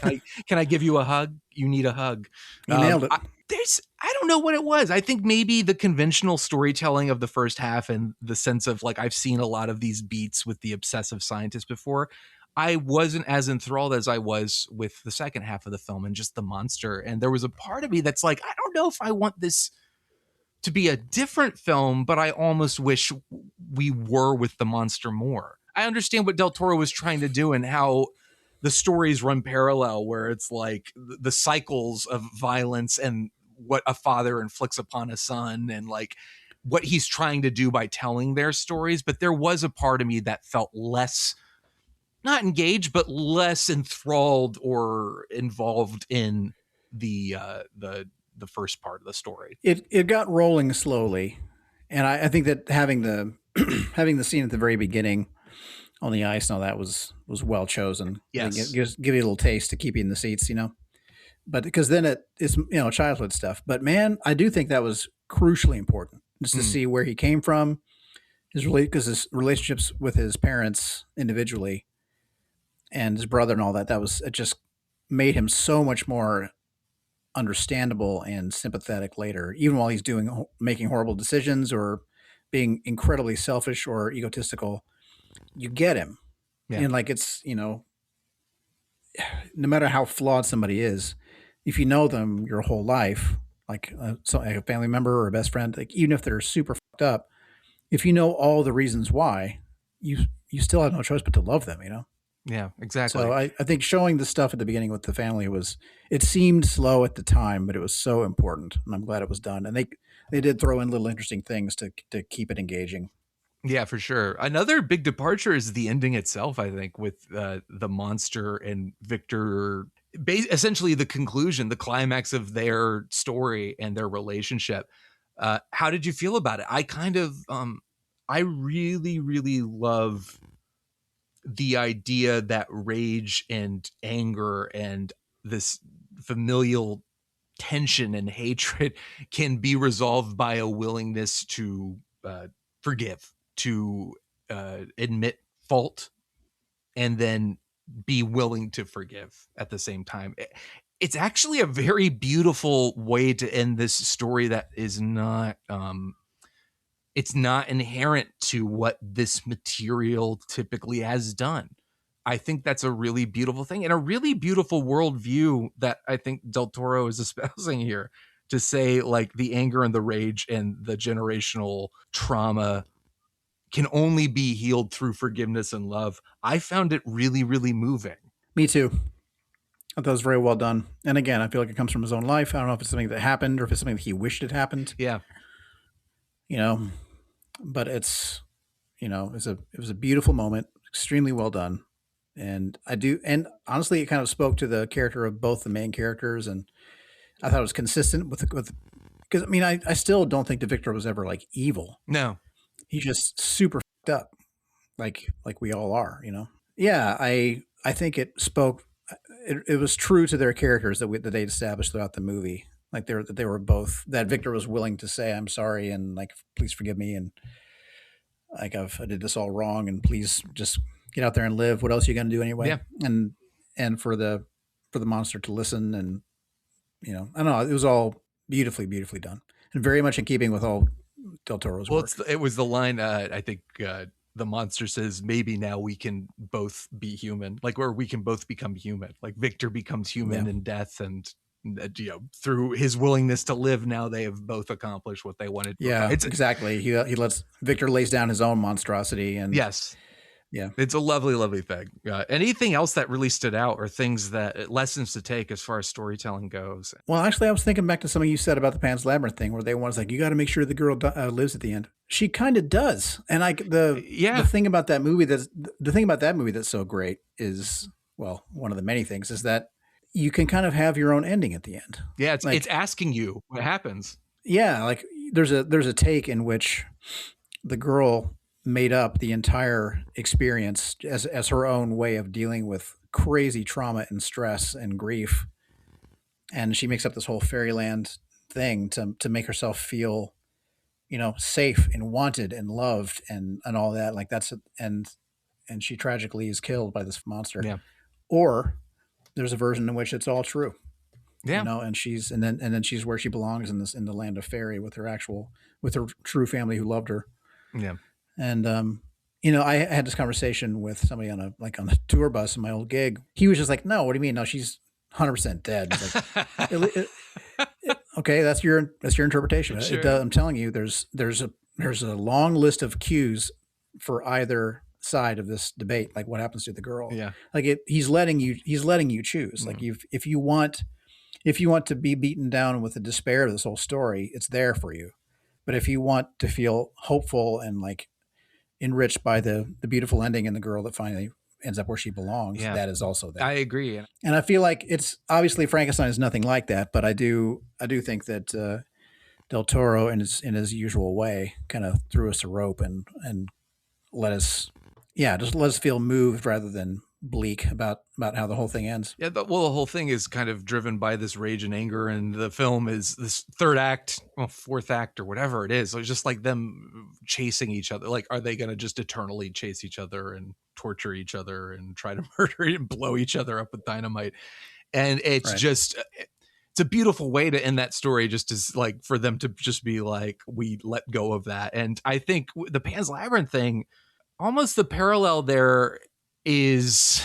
Can I give you a hug? You need a hug. You nailed it. I don't know what it was. I think maybe the conventional storytelling of the first half and the sense of like, I've seen a lot of these beats with the obsessive scientist before. I wasn't as enthralled as I was with the second half of the film and just the monster. And there was a part of me that's like, I don't know if I want this to be a different film, but I almost wish we were with the monster more. I understand what Del Toro was trying to do and how the stories run parallel, where it's like the cycles of violence and what a father inflicts upon a son and like what he's trying to do by telling their stories. But there was a part of me that felt less, not engaged, but less enthralled or involved in the first part of the story. It got rolling slowly, and I think that having the having the scene at the very beginning on the ice and all that was well chosen. Yes, give you a little taste to keep you in the seats, But because then it's childhood stuff. But man, I do think that was crucially important just to see where he came from, his relationships with his parents individually, and his brother and all that. It just made him so much more understandable and sympathetic later, even while he's making horrible decisions or being incredibly selfish or egotistical. You get him. And like, it's, no matter how flawed somebody is, if you know them your whole life, like a family member or a best friend, like even if they're super fucked up, if you know all the reasons why, you still have no choice but to love them, Yeah, exactly. So I think showing the stuff at the beginning with the family it seemed slow at the time, but it was so important, and I'm glad it was done. And they did throw in little interesting things to keep it engaging. Yeah, for sure. Another big departure is the ending itself, I think, with the monster and Victor. Essentially, the conclusion, the climax of their story and their relationship. How did you feel about it? I really, really love the idea that rage and anger and this familial tension and hatred can be resolved by a willingness to forgive, to admit fault, and then be willing to forgive at the same time. It's actually a very beautiful way to end this story that is not it's not inherent to what this material typically has done. I think that's a really beautiful thing and a really beautiful worldview that I think Del Toro is espousing here, to say like the anger and the rage and the generational trauma can only be healed through forgiveness and love. I found it really, really moving. Me too. I thought it was very well done. And again, I feel like it comes from his own life. I don't know if it's something that happened or if it's something that he wished had happened. Yeah. You know, but it's it was a beautiful moment, extremely well done. And honestly, it kind of spoke to the character of both the main characters, and I thought it was consistent with because I mean, I still don't think the Victor was ever like evil. No. He's just super fucked up, like we all are, you know. Yeah, I think it spoke. It was true to their characters that they established throughout the movie. Like they were both, that Victor was willing to say I'm sorry and like please forgive me, and like I did this all wrong and please just get out there and live. What else are you going to do anyway? Yeah. And for the monster to listen, and I don't know, it was all beautifully done and very much in keeping with all Del Toro's work. It was the line, I think the monster says, maybe now we can both be human, like where we can both become human. Like Victor becomes human in death, and through his willingness to live, now they have both accomplished what they wanted. Yeah, exactly. He lets Victor lays down his own monstrosity, and yes. Yeah, it's a lovely, lovely thing. Anything else that really stood out, or things that lessons to take as far as storytelling goes? Well, actually, I was thinking back to something you said about the Pan's Labyrinth thing, where they was like, you got to make sure the girl lives at the end. She kind of does, and the thing about that movie that's so great is, well, one of the many things is that you can kind of have your own ending at the end. Yeah, it's asking you what happens. Yeah, like there's a take in which the girl made up the entire experience as her own way of dealing with crazy trauma and stress and grief, and she makes up this whole fairyland thing to make herself feel safe and wanted and loved and all that. Like and she tragically is killed by this monster. Yeah. Or there's a version in which it's all true. Yeah. And then she's where she belongs in the land of fairy with her true family who loved her. Yeah. And I had this conversation with somebody on a tour bus in my old gig. He was just like, "No, what do you mean? No, she's 100% dead." Like, okay, that's your interpretation. Sure. I'm telling you, there's a long list of cues for either side of this debate. Like what happens to the girl? Yeah, like he's letting you choose. Like if you want to be beaten down with the despair of this whole story, it's there for you. But if you want to feel hopeful and like enriched by the beautiful ending and the girl that finally ends up where she belongs, that is also there. I agree. And I feel like it's obviously Frankenstein is nothing like that, but I do think that Del Toro in his usual way kind of threw us a rope and let us feel moved rather than bleak about how the whole thing ends. Yeah, the whole thing is kind of driven by this rage and anger, and the film is this third act, fourth act, or whatever it is. So it's just like them chasing each other. Like, are they going to just eternally chase each other and torture each other and try to murder and blow each other up with dynamite? And it's just, it's a beautiful way to end that story, just as like for them to just be like, we let go of that. And I think the Pan's Labyrinth thing, almost the parallel there is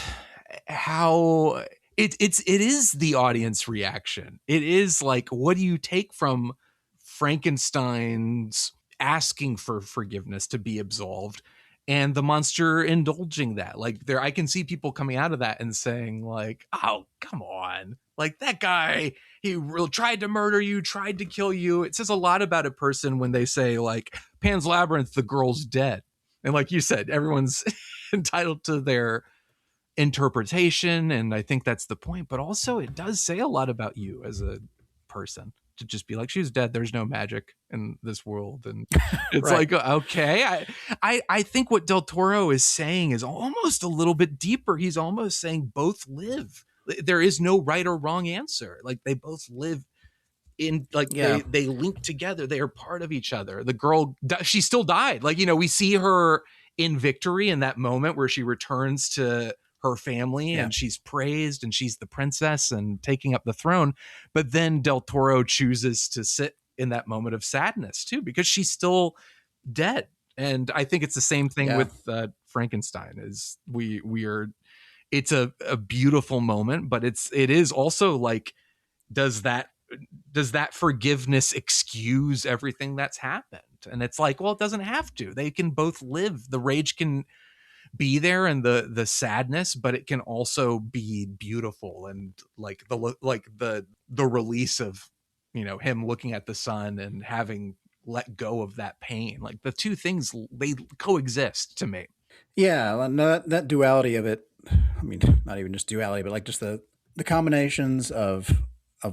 how it is the audience reaction. It is like, what do you take from Frankenstein's asking for forgiveness to be absolved, and the monster indulging that. Like there, I can see people coming out of that and saying like, oh, come on. Like that guy, he tried to murder you, tried to kill you. It says a lot about a person when they say like Pan's Labyrinth, the girl's dead. And like you said, everyone's entitled to their interpretation. And I think that's the point. But also it does say a lot about you as a person to just be like, she's dead. There's no magic in this world. And it's Right. like, okay. I think what Del Toro is saying is almost a little bit deeper. He's almost saying both live. There is no right or wrong answer. Like they both live in, like Yeah. they link together. They are part of each other. The girl, she still died. Like, you know, we see her in victory in that moment where she returns to her family and she's praised and she's the princess and taking up the throne. But then Del Toro chooses to sit in that moment of sadness too, because she's still dead. And I think it's the same thing with Frankenstein is we are, it's a beautiful moment, but it is also like, does that forgiveness excuse everything that's happened? And it's like, well, it doesn't have to. They can both live. The rage can be there and the sadness, but it can also be beautiful and like the release of, you know, him looking at the sun and having let go of that pain. Like the two things, they coexist to me. Yeah, that duality of it. I mean, not even just duality, but like just the combinations of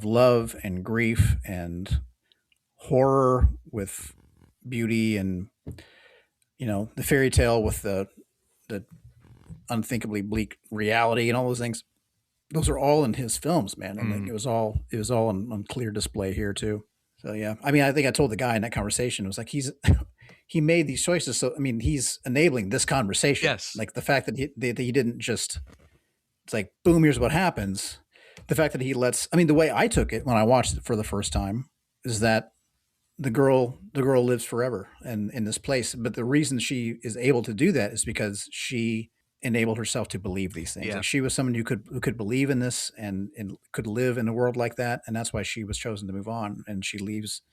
love and grief and horror with beauty, and you know, the fairy tale with the unthinkably bleak reality and all those things. Those are all in his films, man, and it was all on clear display here too. So yeah, I mean, I think I told the guy in that conversation, it was like he made these choices. So I mean, he's enabling this conversation. Yes, like the fact that he didn't just, it's like boom, here's what happens. The fact that he lets, I mean, the way I took it when I watched it for the first time is that the girl lives forever and in this place. But the reason she is able to do that is because she enabled herself to believe these things. Yeah. Like she was someone who could believe in this and could live in a world like that. And that's why she was chosen to move on. And she leaves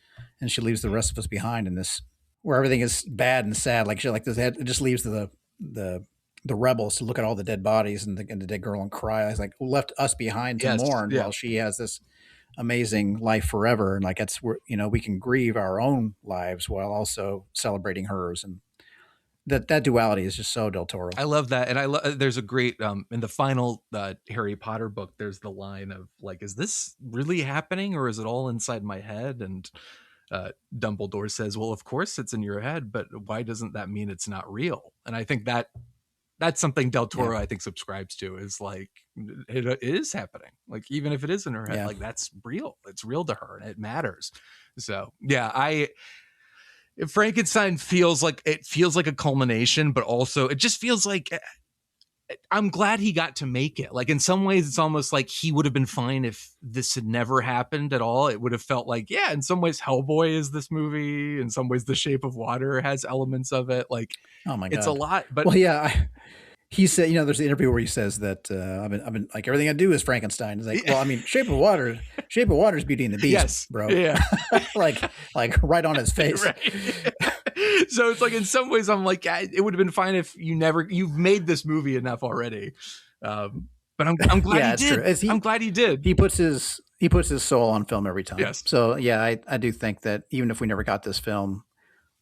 the rest of us behind in this, where everything is bad and sad. Like she, like this, it just leaves the rebels to look at all the dead bodies and the dead girl and cry. It's like left us behind to mourn while she has this amazing life forever. And like, that's where, you know, we can grieve our own lives while also celebrating hers. And that duality is just so Del Toro. I love that. And there's a great, in the final Harry Potter book, there's the line of like, is this really happening or is it all inside my head? And Dumbledore says, well, of course it's in your head, but why doesn't that mean it's not real? And I think that's something Del Toro, I think, subscribes to, is like, it is happening. Like, even if it is in her head, like that's real. It's real to her and it matters. So yeah, Frankenstein feels like a culmination, but also it just feels like I'm glad he got to make it. Like in some ways, it's almost like he would have been fine if this had never happened at all. It would have felt like, yeah, in some ways Hellboy is this movie. In some ways, The Shape of Water has elements of it. Like, oh my God, it's a lot. But well, yeah, he said, you know, there's the interview where he says that I've been like, everything I do is Frankenstein. It's like, well, I mean, Shape of Water is Beauty and the Beast, yes, bro. Yeah, like right on his face. Right. So it's like, in some ways, I'm like, it would have been fine if you've made this movie enough already. But I'm glad he did. I'm glad he did. He puts his soul on film every time. Yes. So yeah, I do think that even if we never got this film,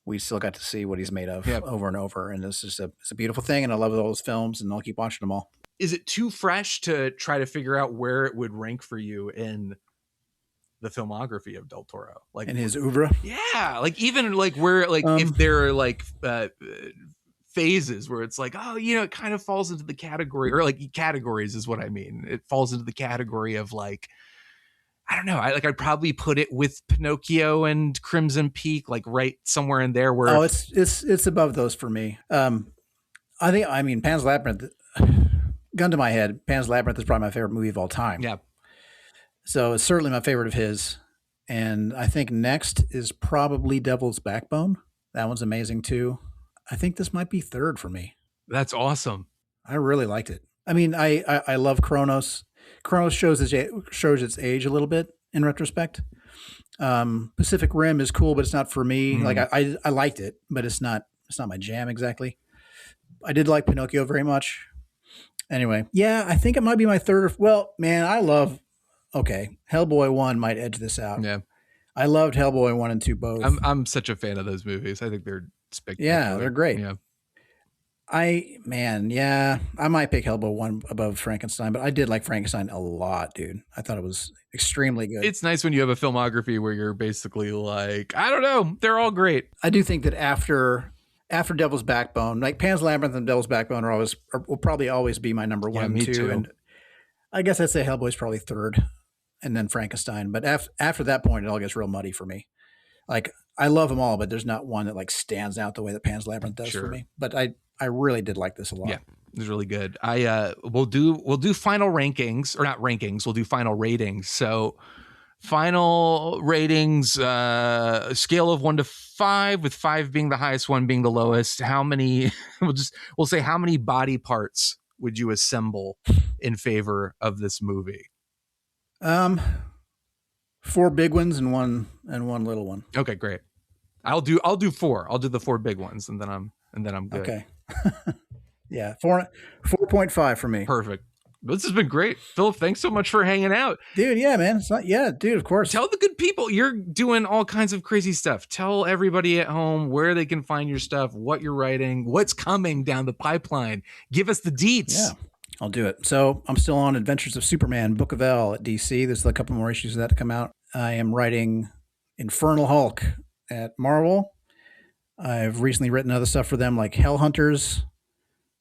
we still got to see what he's made of over and over. And it's just it's a beautiful thing. And I love all those films and I'll keep watching them all. Is it too fresh to try to figure out where it would rank for you in the filmography of Del Toro? Like in his oeuvre? Yeah. Like even like where, like if there are like phases where it's like, oh, you know, it kind of falls into the category, or like categories is what I mean. It falls into the category of like, I don't know. I'd probably put it with Pinocchio and Crimson Peak, like right somewhere in there. Where it's above those for me. I mean, Pan's Labyrinth. Gun to my head, Pan's Labyrinth is probably my favorite movie of all time. Yeah. So it's certainly my favorite of his, and I think next is probably Devil's Backbone. That one's amazing too. I think this might be third for me. That's awesome. I really liked it. I mean, I love Kronos. Kronos shows its age a little bit in retrospect. Pacific Rim is cool, but it's not for me. Like I liked it, but it's not my jam exactly. I did like Pinocchio very much. Anyway, yeah, I think it might be my third. Well, man, Hellboy 1 might edge this out. Yeah. I loved Hellboy 1 and 2 both. I'm such a fan of those movies. I think they're spectacular. Yeah, they're great. Yeah. I might pick Hellboy 1 above Frankenstein, but I did like Frankenstein a lot, dude. I thought it was extremely good. It's nice when you have a filmography where you're basically like, I don't know, they're all great. I do think that after Devil's Backbone, like Pan's Labyrinth and Devil's Backbone will probably always be my number 1 and 2. Too. And I guess I'd say Hellboy's probably third, and then Frankenstein. But after that point, it all gets real muddy for me. Like, I love them all, but there's not one that like stands out the way that Pan's Labyrinth does for me. But I really did like this a lot. Yeah, it was really good. We'll do final rankings, or not rankings. We'll do final ratings. So final ratings, scale of 1 to 5, with 5 being the highest, 1 being the lowest. How many? We'll say how many body parts would you assemble in favor of this movie? 4 big ones and one little one. Okay, great. I'll do 4. I'll do the 4 big ones, and then I'm good. Okay. Yeah, 4.5 for me. Perfect. This has been great. Phillip, thanks so much for hanging out. Dude, yeah, man. Dude, of course. Tell the good people, you're doing all kinds of crazy stuff. Tell everybody at home where they can find your stuff, what you're writing, what's coming down the pipeline. Give us the deets. Yeah, I'll do it. So I'm still on Adventures of Superman, Book of L at DC. There's a couple more issues of that to come out. I am writing Infernal Hulk at Marvel. I've recently written other stuff for them like Hell Hunters,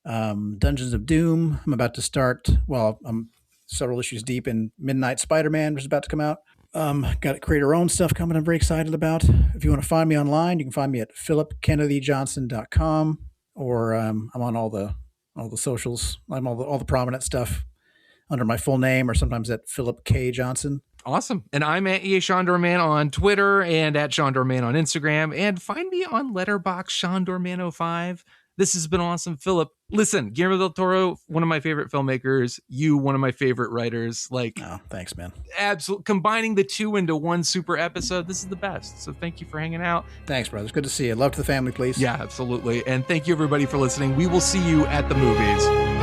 Dungeons of Doom. I'm about to start. Well, I'm several issues deep in Midnight Spider-Man, which is about to come out. Got to create our own stuff coming. I'm very excited about. If you want to find me online, you can find me at philipkennedyjohnson.com, or I'm on all the socials. I'm all the prominent stuff under my full name, or sometimes at Philip K. Johnson. Awesome. And I'm at EA Sean Dorman on Twitter and at Sean Dorman on Instagram. And find me on Letterboxd, Sean Dorman05. This has been awesome. Phillip, listen, Guillermo del Toro, one of my favorite filmmakers. You, one of my favorite writers. Like, oh, thanks, man. Absolutely. Combining the two into one super episode. This is the best. So thank you for hanging out. Thanks, brothers. Good to see you. Love to the family, please. Yeah, absolutely. And thank you, everybody, for listening. We will see you at the movies.